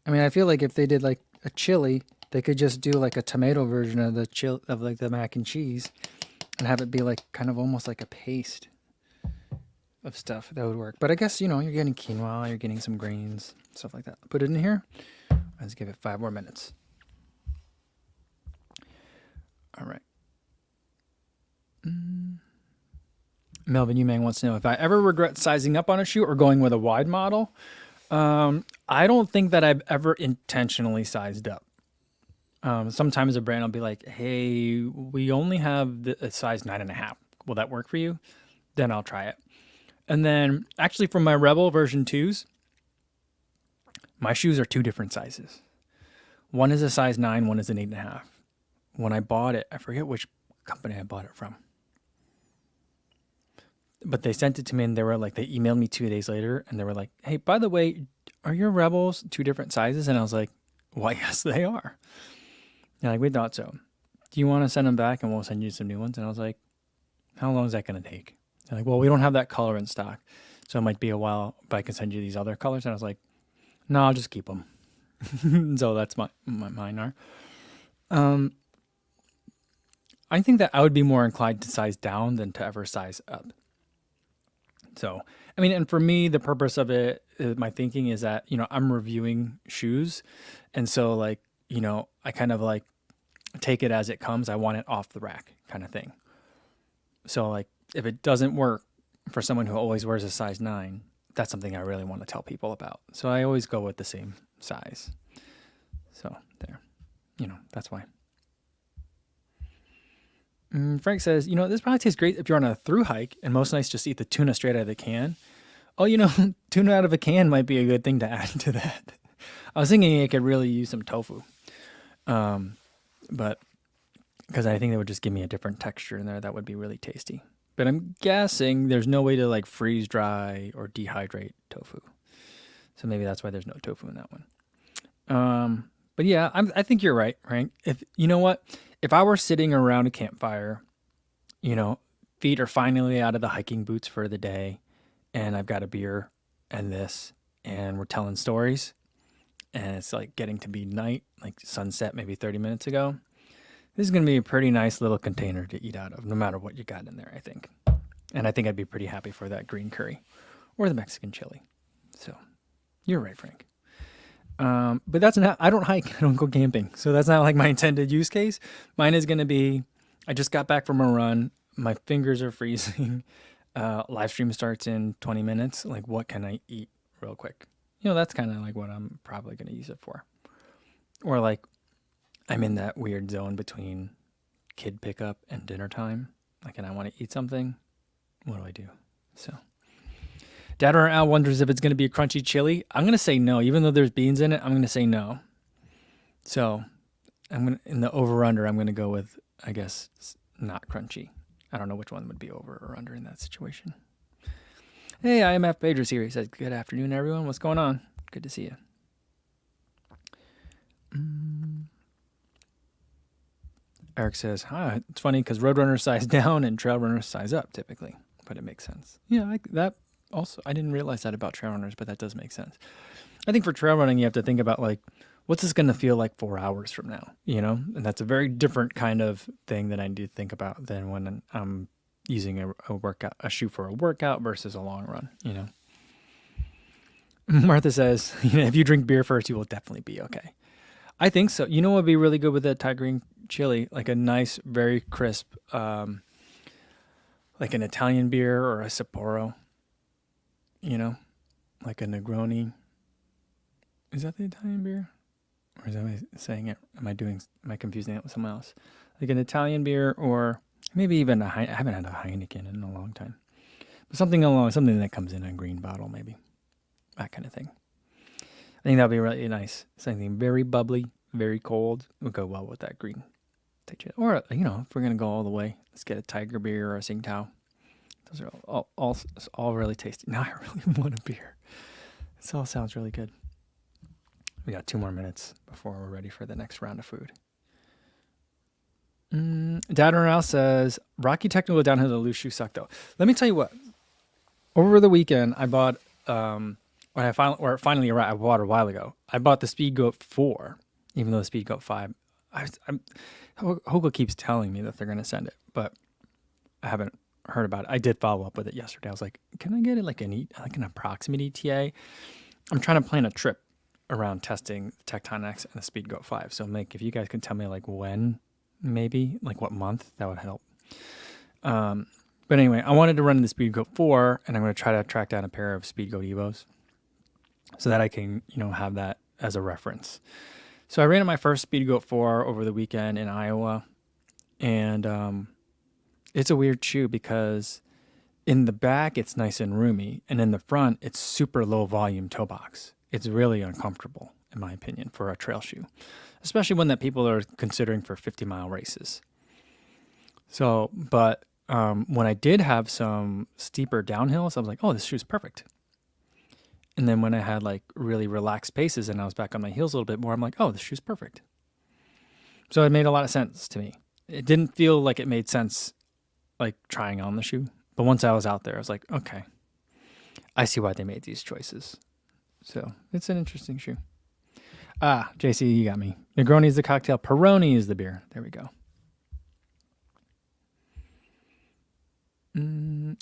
I mean, I feel like if they did like a chili, they could just do like a tomato version of the mac and cheese and have it be like kind of almost like a paste of stuff. That would work. But I guess, you're getting quinoa, you're getting some grains, stuff like that. Put it in here. Let's give it 5 more minutes. All right. Melvin Umang wants to know if I ever regret sizing up on a shoe or going with a wide model. I don't think that I've ever intentionally sized up. Sometimes a brand will be like, hey, we only have a size 9.5. Will that work for you? Then I'll try it. And then actually for my Rebel version 2s, my shoes are 2 different sizes. One is a size 9, one is an 8.5. When I bought it, I forget which company I bought it from. but they sent it to me and they were like, they emailed me 2 days later and they were like, hey, by the way, are your Rebels 2 different sizes? And I was like, why, yes, they are. And like, we thought so. Do you want to send them back and we'll send you some new ones? And I was like, how long is that going to take? They're like, well, we don't have that color in stock. So it might be a while, but I can send you these other colors. And I was like, no, I'll just keep them. So that's mine are. I think that I would be more inclined to size down than to ever size up. So, I mean, and for me, the purpose of it, my thinking is that, I'm reviewing shoes. And so like, I kind of like take it as it comes. I want it off the rack kind of thing. So like, if it doesn't work for someone who always wears a size 9, that's something I really want to tell people about. So I always go with the same size. So there, that's why. Frank says, this probably tastes great if you're on a through hike, and most nights just eat the tuna straight out of the can. Oh, tuna out of a can might be a good thing to add to that. I was thinking it could really use some tofu. But because I think that would just give me a different texture in there that would be really tasty. But I'm guessing there's no way to like freeze dry or dehydrate tofu. So maybe that's why there's no tofu in that one. But yeah, I think you're right, Frank. If you know what, if I were sitting around a campfire, feet are finally out of the hiking boots for the day, and I've got a beer and this, and we're telling stories, and it's like getting to be night, like sunset maybe 30 minutes ago. This is going to be a pretty nice little container to eat out of, no matter what you got in there, I think. And I think I'd be pretty happy for that green curry or the Mexican chili. So you're right, Frank. But that's not, I don't hike, I don't go camping. So that's not like my intended use case. Mine is going to be, I just got back from a run. My fingers are freezing. Live stream starts in 20 minutes. Like, what can I eat real quick? That's kind of like what I'm probably going to use it for. Or like, I'm in that weird zone between kid pickup and dinner time. Like, and I want to eat something. What do I do? So, Dad or Al wonders if it's going to be a crunchy chili. I'm going to say no. Even though there's beans in it, I'm going to say no. So, in the over-under, I'm going to go with, I guess, not crunchy. I don't know which one would be over or under in that situation. Hey, IMF Pager's here. He says, good afternoon, everyone. What's going on? Good to see you. Eric says, it's funny because Roadrunners size down and Trail Runners size up typically, but it makes sense. Yeah, that also, I didn't realize that about Trail Runners, but that does make sense. I think for trail running, you have to think about like, what's this going to feel like 4 hours from now, And that's a very different kind of thing that I need to think about than when I'm using a shoe for a workout versus a long run, Martha says, if you drink beer first, you will definitely be okay. I think so. What would be really good with that Thai green chili? Like a nice, very crisp, like an Italian beer or a Sapporo, like a Negroni. Is that the Italian beer? Or am I saying it? Am I confusing it with someone else? Like an Italian beer or maybe even I haven't had a Heineken in a long time. But something that comes in a green bottle maybe. That kind of thing. I think that would be really nice. Something very bubbly, very cold would go well with that green. Or, if we're going to go all the way, let's get a Tiger beer or a Tsingtao. Those are all really tasty. Now I really want a beer. This all sounds really good. We got 2 more minutes before we're ready for the next round of food. Dad Morale says, Rocky Technical downhill to loose shoe suck though. Let me tell you what. Over the weekend, I bought, it finally arrived, I bought it a while ago. I bought the Speedgoat 4, even though the Speedgoat 5, Hoka keeps telling me that they're going to send it, but I haven't heard about it. I did follow up with it yesterday. I was like, can I get it like an approximate ETA? I'm trying to plan a trip around testing Tectonics and the Speedgoat 5. So if you guys can tell me like when, maybe like what month, that would help. But anyway, I wanted to run the Speedgoat 4 and I'm going to try to track down a pair of Speedgoat Evos so that I can, have that as a reference. So I ran my first Speedgoat 4 over the weekend in Iowa, and it's a weird shoe because in the back it's nice and roomy, and in the front it's super low volume toe box. It's really uncomfortable, in my opinion, for a trail shoe, especially one that people are considering for 50-mile races. So, but when I did have some steeper downhills, I was like, oh, this shoe's perfect. And then when I had like really relaxed paces and I was back on my heels a little bit more, I'm like, oh, this shoe's perfect. So it made a lot of sense to me. It didn't feel like it made sense like trying on the shoe. But once I was out there, I was like, okay, I see why they made these choices. So it's an interesting shoe. JC, you got me. Negroni is the cocktail. Peroni is the beer. There we go.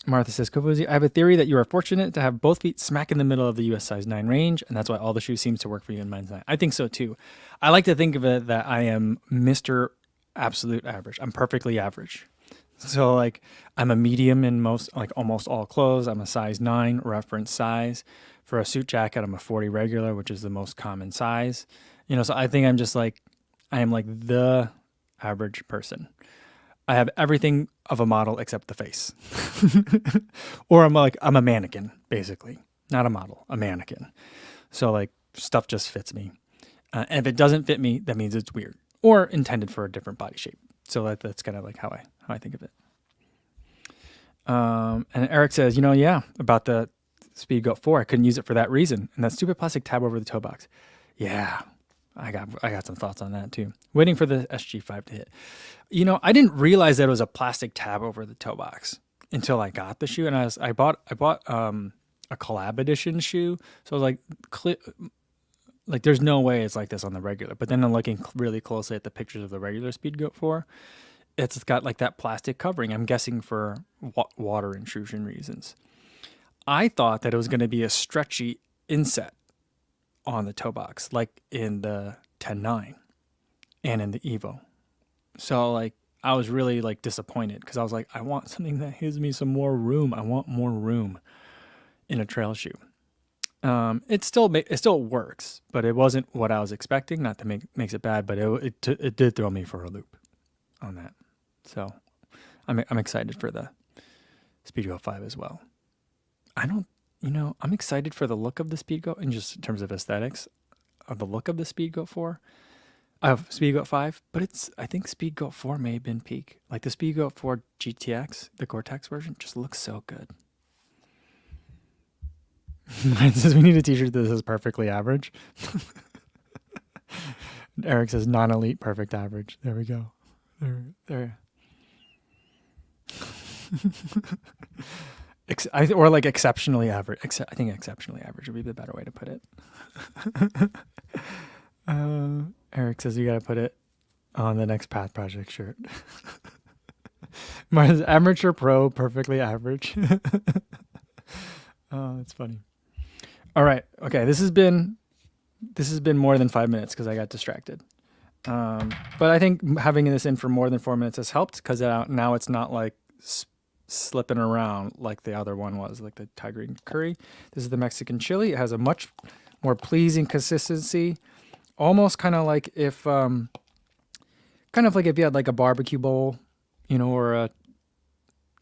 Martha says, Kofuzi, I have a theory that you are fortunate to have both feet smack in the middle of the US size 9 range, and that's why all the shoes seems to work for you in mine's 9. I think so too. I like to think of it that I am Mr. Absolute Average. I'm perfectly average. So like I'm a medium in most, like almost all clothes. I'm a size 9 reference size. For a suit jacket, I'm a 40 regular, which is the most common size. So I think I'm just like, I am like the average person. I have everything of a model except the face. Or I'm a mannequin, basically. Not a model, a mannequin. So like stuff just fits me. And if it doesn't fit me, that means it's weird or intended for a different body shape. So that's kind of like how I think of it. And Eric says, yeah, about the Speedgoat 4, I couldn't use it for that reason. And that stupid plastic tab over the toe box. Yeah, I got some thoughts on that too. Waiting for the SG5 to hit. I didn't realize that it was a plastic tab over the toe box until I got the shoe, and I bought a collab edition shoe. So I was like, there's no way it's like this on the regular. But then I'm looking really closely at the pictures of the regular Speedgoat 4. It's got like that plastic covering. I'm guessing for water intrusion reasons. I thought that it was going to be a stretchy inset on the toe box, like in the 10.9 and in the Evo. So like I was really like disappointed because I was like, I want something that gives me some more room. I want more room in a trail shoe. It still works, but it wasn't what I was expecting. Not to makes it bad, but it did throw me for a loop on that. So I'm excited for the Speedgoat 5 as well. I'm excited for the look of the Speedgoat in just in terms of aesthetics of the look of the Speedgoat 4, of Speedgoat 5, but I think Speedgoat 4 may have been peak. Like the Speedgoat 4 GTX, the Gore-Tex version, just looks so good. It says we need a t-shirt that says perfectly average. Eric says non-elite, perfect average. There we go. There. Or like exceptionally average. I think exceptionally average would be the better way to put it. Eric says you got to put it on the next Path Project shirt. Mine's amateur pro, perfectly average. Oh, that's funny. All right. Okay. This has been more than 5 minutes because I got distracted. But I think having this in for more than 4 minutes has helped because now it's not like slipping around like the other one was, like the Thai green curry. This is the Mexican chili. It has a much more pleasing consistency, almost kind of like if you had like a barbecue bowl, or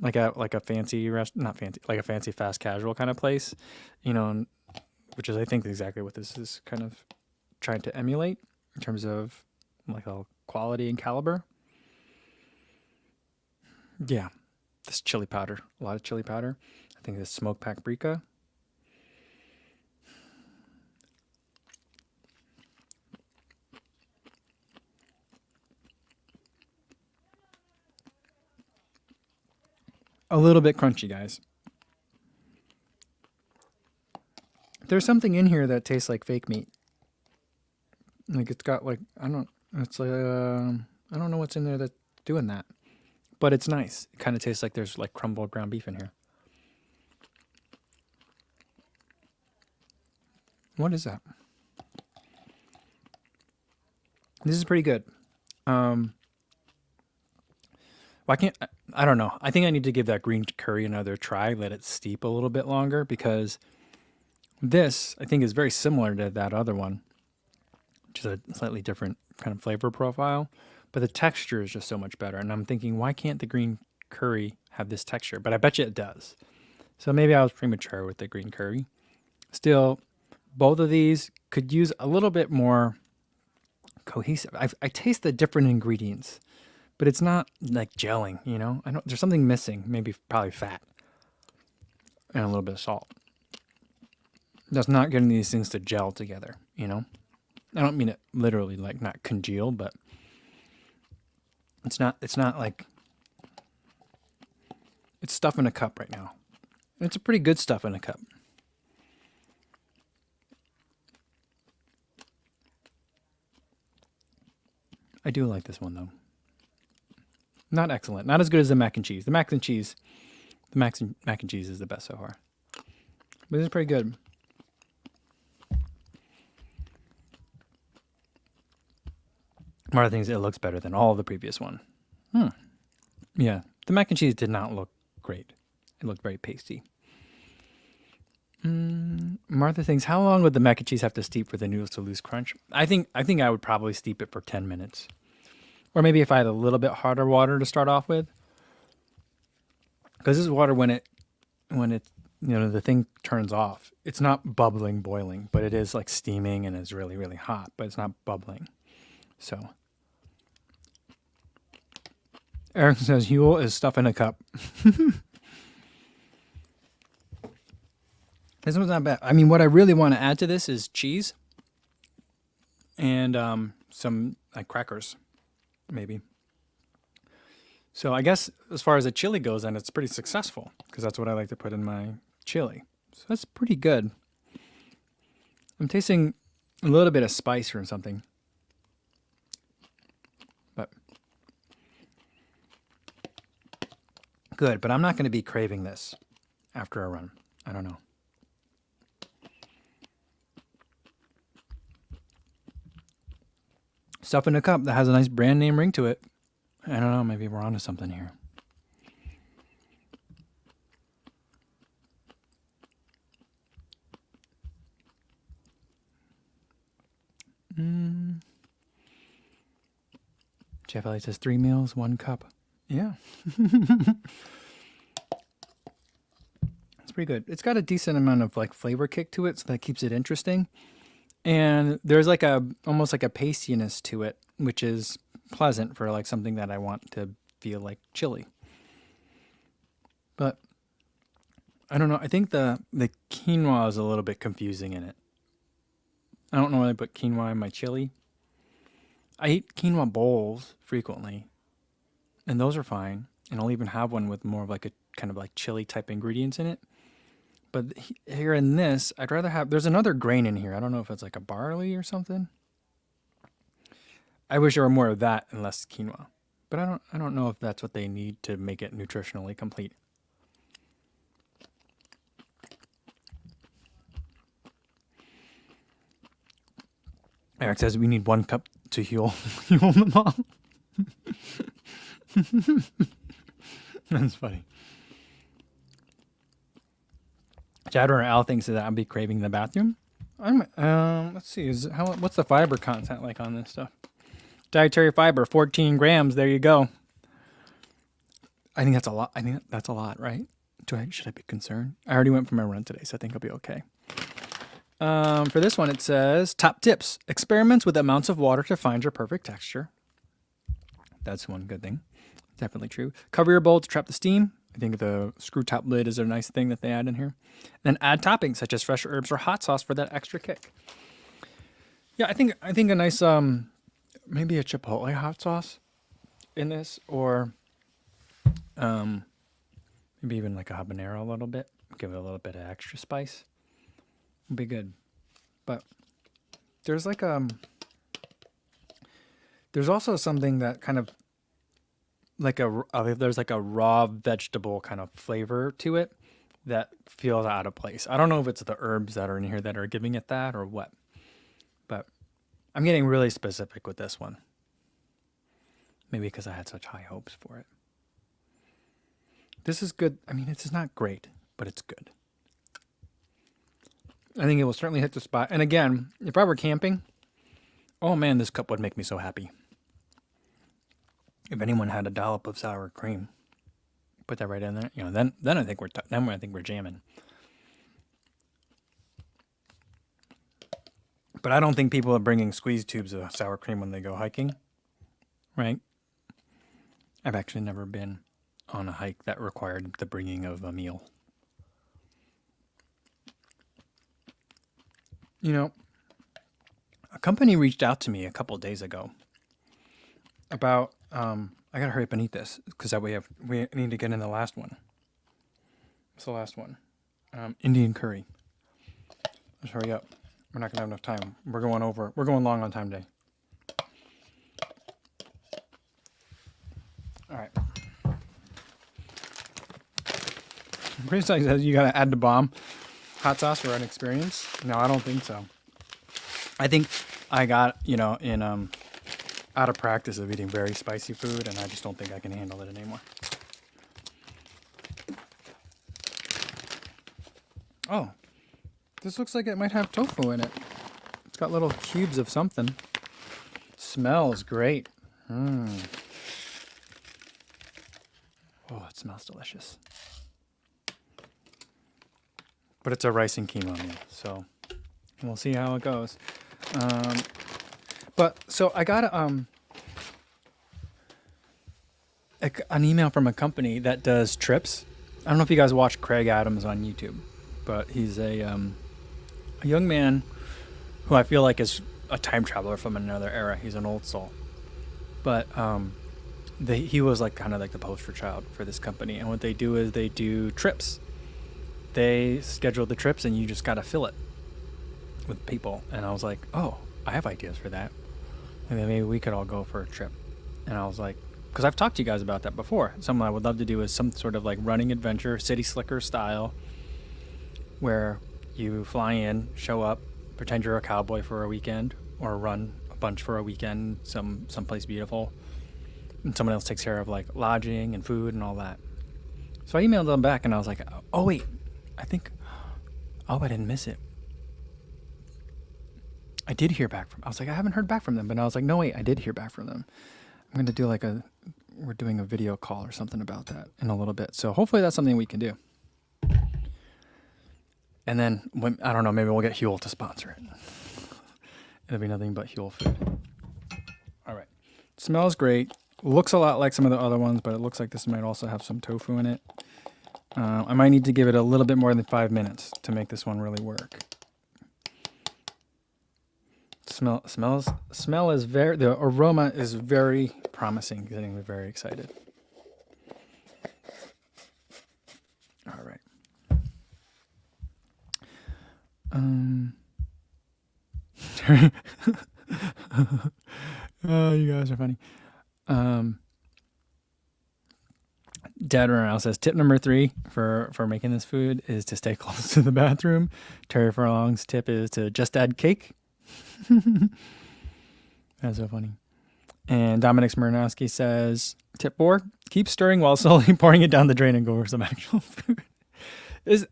like a fancy not fancy, like a fancy fast casual kind of place, which is I think exactly what this is kind of trying to emulate in terms of like all quality and caliber. Yeah. This chili powder, a lot of chili powder. I think this smoked paprika. A little bit crunchy, guys. There's something in here that tastes like fake meat. Like it's got like, I don't know what's in there that's doing that. But it's nice. It kind of tastes like there's like crumbled ground beef in here. What is that? This is pretty good. I don't know. I think I need to give that green curry another try, let it steep a little bit longer because this I think is very similar to that other one, which is a slightly different kind of flavor profile. But the texture is just so much better. And I'm thinking, why can't the green curry have this texture? But I bet you it does. So maybe I was premature with the green curry. Still, both of these could use a little bit more cohesive. I taste the different ingredients but it's not like gelling, you know? There's something missing, maybe probably fat and a little bit of salt. That's not getting these things to gel together, you know? I don't mean it literally like not congeal, but it's not like it's stuff in a cup right now. And it's a pretty good stuff in a cup. I do like this one though. Not excellent. Not as good as the mac and cheese. The mac and cheese is the best so far. But this is pretty good. One of the things, it looks better than all of the previous one. Yeah, the mac and cheese did not look great. It looked very pasty. Martha thinks, how long would the mac and cheese have to steep for the noodles to lose crunch? I think I would probably steep it for 10 minutes. Or maybe if I had a little bit hotter water to start off with. Because this is water when it the thing turns off. It's not bubbling, boiling, but it is like steaming and is really, really hot, but it's not bubbling. So Eric says Huel is stuff in a cup. This one's not bad. I mean, what I really want to add to this is cheese and some like crackers, maybe. So I guess as far as the chili goes, then it's pretty successful because that's what I like to put in my chili. So that's pretty good. I'm tasting a little bit of spice or something. But good, but I'm not going to be craving this after a run. I don't know. Stuff in a cup that has a nice brand name ring to it. I don't know, maybe we're onto something here. Jeff Elliott says 3 meals, 1 cup. Yeah. It's pretty good. It's got a decent amount of like flavor kick to it, so that keeps it interesting. And there's like almost like a pastiness to it, which is pleasant for like something that I want to feel like chili. But I don't know. I think the quinoa is a little bit confusing in it. I don't normally put quinoa in my chili. I eat quinoa bowls frequently, and those are fine. And I'll even have one with more of like a kind of like chili type ingredients in it. But here in this, I'd rather have, there's another grain in here. I don't know if it's like a barley or something. I wish there were more of that and less quinoa. But I don't know if that's what they need to make it nutritionally complete. Eric says we need 1 cup to heal the mom. That's funny. Chadder Al thinks that I'll be craving the bathroom. Let's see. What's the fiber content like on this stuff? Dietary fiber, 14 grams. There you go. I think that's a lot. I think that's a lot, right? Should I be concerned? I already went for my run today, so I think I'll be okay. For this one, it says top tips: experiments with amounts of water to find your perfect texture. That's one good thing. Definitely true. Cover your bowl to trap the steam. I think the screw top lid is a nice thing that they add in here. Then add toppings such as fresh herbs or hot sauce for that extra kick. Yeah, I think a nice maybe a chipotle hot sauce in this, or maybe even like a habanero a little bit. Give it a little bit of extra spice. Would be good. But there's like there's also something that kind of like there's like a raw vegetable kind of flavor to it that feels out of place. I don't know if it's the herbs that are in here that are giving it that or what, but I'm getting really specific with this one. Maybe because I had such high hopes for it. This is good. I mean, it's not great, but it's good. I think it will certainly hit the spot. And again, if I were camping, oh man, this cup would make me so happy. If anyone had a dollop of sour cream, put that right in there. You know, then I think we're jamming. But I don't think people are bringing squeeze tubes of sour cream when they go hiking, right? I've actually never been on a hike that required the bringing of a meal. You know, a company reached out to me a couple days ago about I gotta hurry up and eat this because that way we need to get in the last one. What's the last one? Indian curry. Let's hurry up. We're not gonna have enough time. We're going long on time day. All right. Pretty excited that you gotta add the bomb hot sauce for an experience. No, I don't think so. I think I got in out of practice of eating very spicy food, and I just don't think I can handle it anymore. Oh, this looks like it might have tofu in it. It's got little cubes of something. Smells great. Oh, it smells delicious. But it's a rice and quinoa meal, so we'll see how it goes. But so I got an email from a company that does trips. I don't know if you guys watch Craig Adams on YouTube, but he's a young man who I feel like is a time traveler from another era. He's an old soul, but he was like kind of like the poster child for this company. And what they do is they do trips. They schedule the trips, and you just gotta fill it with people. And I was like, oh, I have ideas for that. And then maybe we could all go for a trip. And I was like, because I've talked to you guys about that before. Something I would love to do is some sort of like running adventure, city slicker style, where you fly in, show up, pretend you're a cowboy for a weekend, or run a bunch for a weekend, someplace beautiful, and someone else takes care of like lodging and food and all that. So I emailed them back, and I was like, oh wait, I didn't miss it. I did hear back from. I was like, I haven't heard back from them, but I was like, no wait, I did hear back from them. I'm gonna do we're doing a video call or something about that in a little bit. So hopefully that's something we can do. And then I don't know, maybe we'll get Huel to sponsor it. It'll be nothing but Huel food. All right, smells great. Looks a lot like some of the other ones, but it looks like this might also have some tofu in it. I might need to give it a little bit more than 5 minutes to make this one really work. Smell is the aroma is very promising, getting me very excited. All right. Oh, you guys are funny. Dad Ronald says tip number 3 for making this food is to stay close to the bathroom. Terry Furlong's tip is to just add cake. That's so funny. And Dominic Smirnowski says tip 4: keep stirring while slowly pouring it down the drain and go for some actual food. It's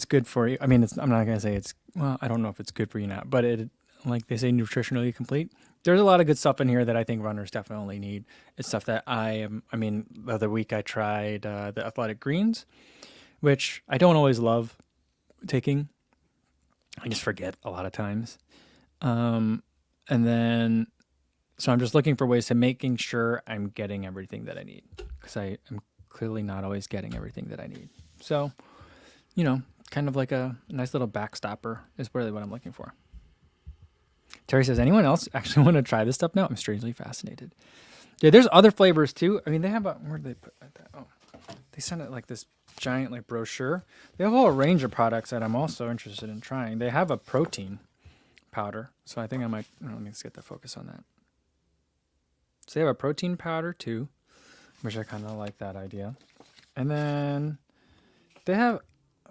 good for you. I mean, I'm not gonna say I don't know if it's good for you now, but it, like they say, nutritionally complete. There's a lot of good stuff in here that I think runners definitely need. It's stuff that the other week I tried the athletic greens, which I don't always love taking. I just forget a lot of times. And then, so I'm just looking for ways to making sure I'm getting everything that I need, because I am clearly not always getting everything that I need. So, kind of like a nice little backstopper is really what I'm looking for. Terry says, anyone else actually want to try this stuff now? I'm strangely fascinated. Yeah, there's other flavors too. I mean, they have where did they put that? Oh, they sent it like this giant like brochure. They have a whole range of products that I'm also interested in trying. They have a protein powder, so I think I might. Let me just get the focus on that. So they have a protein powder too, which I kind of like that idea. And then they have,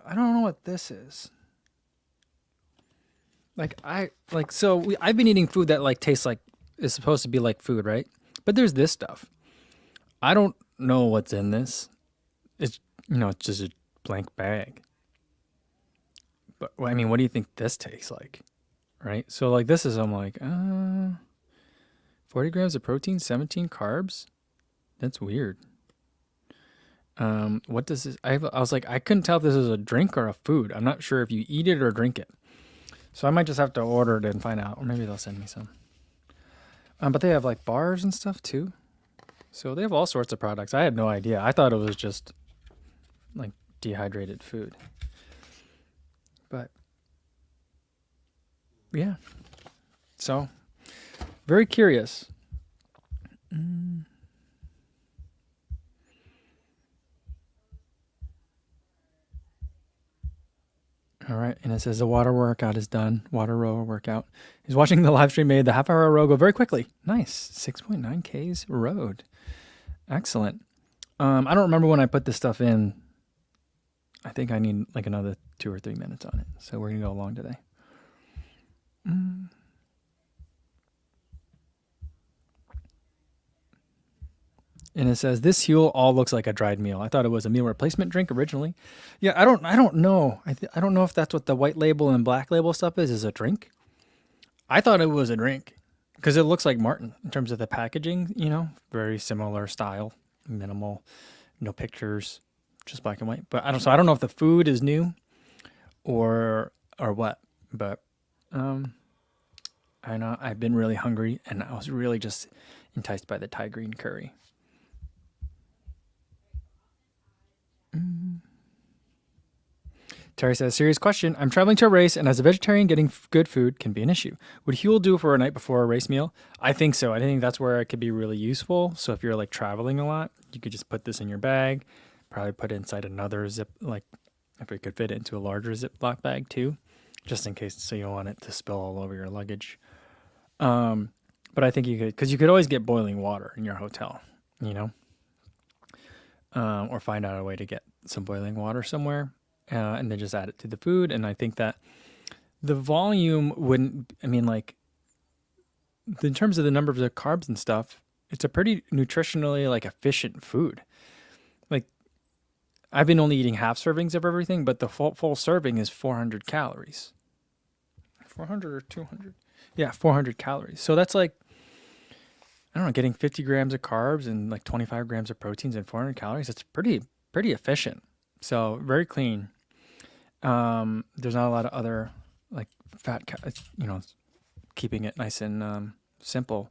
I don't know what this is. I've been eating food that like tastes like is supposed to be like food, right? But there's this stuff. I don't know what's in this. It's it's just a blank bag. But what do you think this tastes like? Right? So like this is, I'm like, 40 grams of protein, 17 carbs. That's weird. What does this? I was like, I couldn't tell if this is a drink or a food. I'm not sure if you eat it or drink it. So I might just have to order it and find out, or maybe they'll send me some. But they have like bars and stuff too. So they have all sorts of products. I had no idea. I thought it was just like dehydrated food. But yeah. So very curious. All right, and it says the water workout is done. Water rower workout. He's watching the live stream. Made the half-hour row go very quickly. Nice, 6.9 Ks rode. Excellent. I don't remember when I put this stuff in. I think I need like another 2 or 3 minutes on it. So we're gonna go along today. And it says this Huel all looks like a dried meal. I thought it was a meal replacement drink originally. Yeah, I don't know. I don't know if that's what the white label and black label stuff is a drink. I thought it was a drink because it looks like Martin in terms of the packaging, you know, very similar style, minimal, no pictures, just black and white. But I don't know if the food is new or what, but I know I've been really hungry and I was really just enticed by the Thai green curry. Terry says, serious question. I'm traveling to a race, and as a vegetarian, getting good food can be an issue. Would Huel do for a night before a race meal? I think so. I think that's where it could be really useful. So if you're like traveling a lot, you could just put this in your bag, probably put it inside another zip, like if it could fit into a larger Ziploc bag too, just in case, so you don't want it to spill all over your luggage. But I think you could, because you could always get boiling water in your hotel, you know, or find out a way to get some boiling water somewhere. And then just add it to the food. And I think that the volume wouldn't, I mean, like, in terms of the number of the carbs and stuff, it's a pretty nutritionally, like, efficient food. Like, I've been only eating half servings of everything, but the full serving is 400 calories. 400 or 200? Yeah, 400 calories. So that's like, I don't know, getting 50 grams of carbs and like 25 grams of proteins and 400 calories. It's pretty efficient. So very clean. There's not a lot of other like fat, you know, keeping it nice and simple.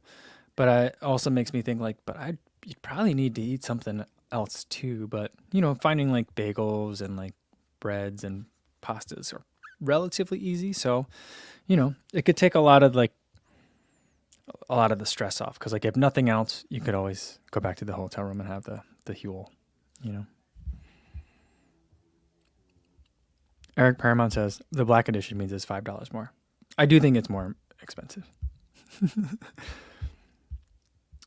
But it also makes me think like, but you'd probably need to eat something else too. But you know, finding like bagels and like breads and pastas are relatively easy. So, you know, it could take a lot of the stress off. Because like if nothing else, you could always go back to the hotel room and have the Huel, you know. Eric Paramount says the black edition means it's $5 more. I do think it's more expensive.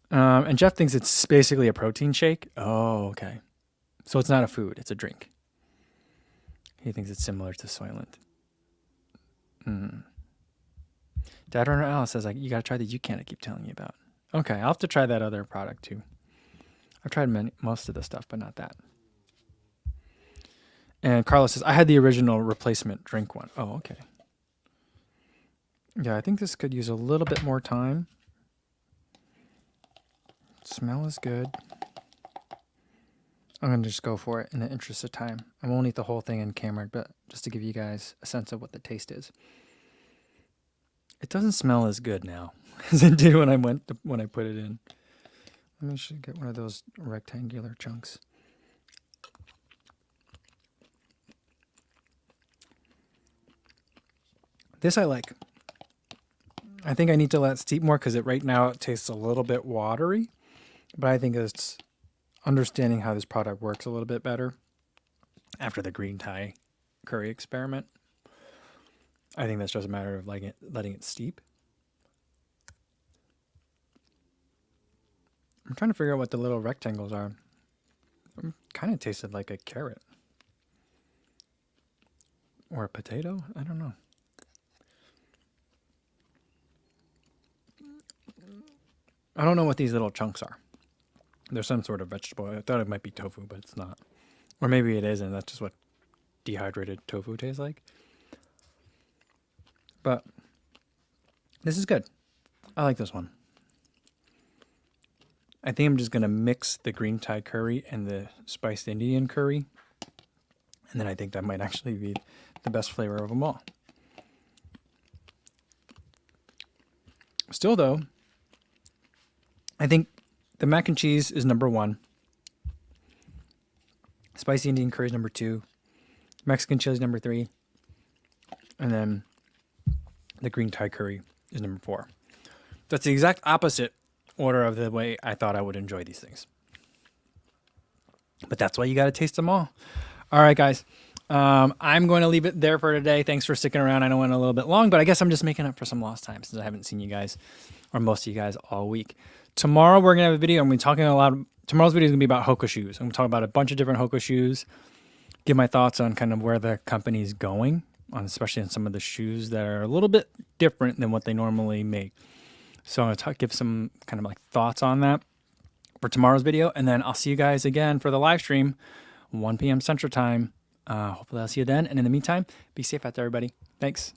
And Jeff thinks it's basically a protein shake. Oh, okay. So it's not a food, it's a drink. He thinks it's similar to Soylent. Dad Runner Alice says, like, you got to try the UCAN I keep telling you about. Okay, I'll have to try that other product too. I've tried most of the stuff, but not that. And Carlos says, I had the original replacement drink one. Oh, okay. Yeah, I think this could use a little bit more time. Smell is good. I'm going to just go for it in the interest of time. I won't eat the whole thing in camera, but just to give you guys a sense of what the taste is. It doesn't smell as good now as it did when I put it in. Let me get one of those rectangular chunks. This I like. I think I need to let it steep more because right now it tastes a little bit watery, but I think it's understanding how this product works a little bit better after the green Thai curry experiment. I think that's just a matter of letting it steep. I'm trying to figure out what the little rectangles are. It kind of tasted like a carrot or a potato. I don't know. I don't know what these little chunks are. They're some sort of vegetable. I thought it might be tofu, but it's not. Or maybe it is, and that's just what dehydrated tofu tastes like. But this is good. I like this one. I think I'm just going to mix the green Thai curry and the spiced Indian curry. And then I think that might actually be the best flavor of them all. Still, though, I think the mac and cheese is number 1. Spicy Indian curry is number 2. Mexican chili is number 3. And then the green Thai curry is number 4. That's the exact opposite order of the way I thought I would enjoy these things. But that's why you got to taste them all. All right, guys. I'm going to leave it there for today. Thanks for sticking around. I know it went a little bit long, but I guess I'm just making up for some lost time since I haven't seen you guys, or most of you guys, all week. Tomorrow we're going to have a video. I'm going to be talking a lot. Tomorrow's video is going to be about Hoka shoes. I'm going to talk about a bunch of different Hoka shoes, give my thoughts on kind of where the company's going, on especially on some of the shoes that are a little bit different than what they normally make. So I'm going to give some kind of like thoughts on that for tomorrow's video. And then I'll see you guys again for the live stream, 1 p.m. Central Time. Hopefully I'll see you then. And in the meantime, be safe out there, everybody. Thanks.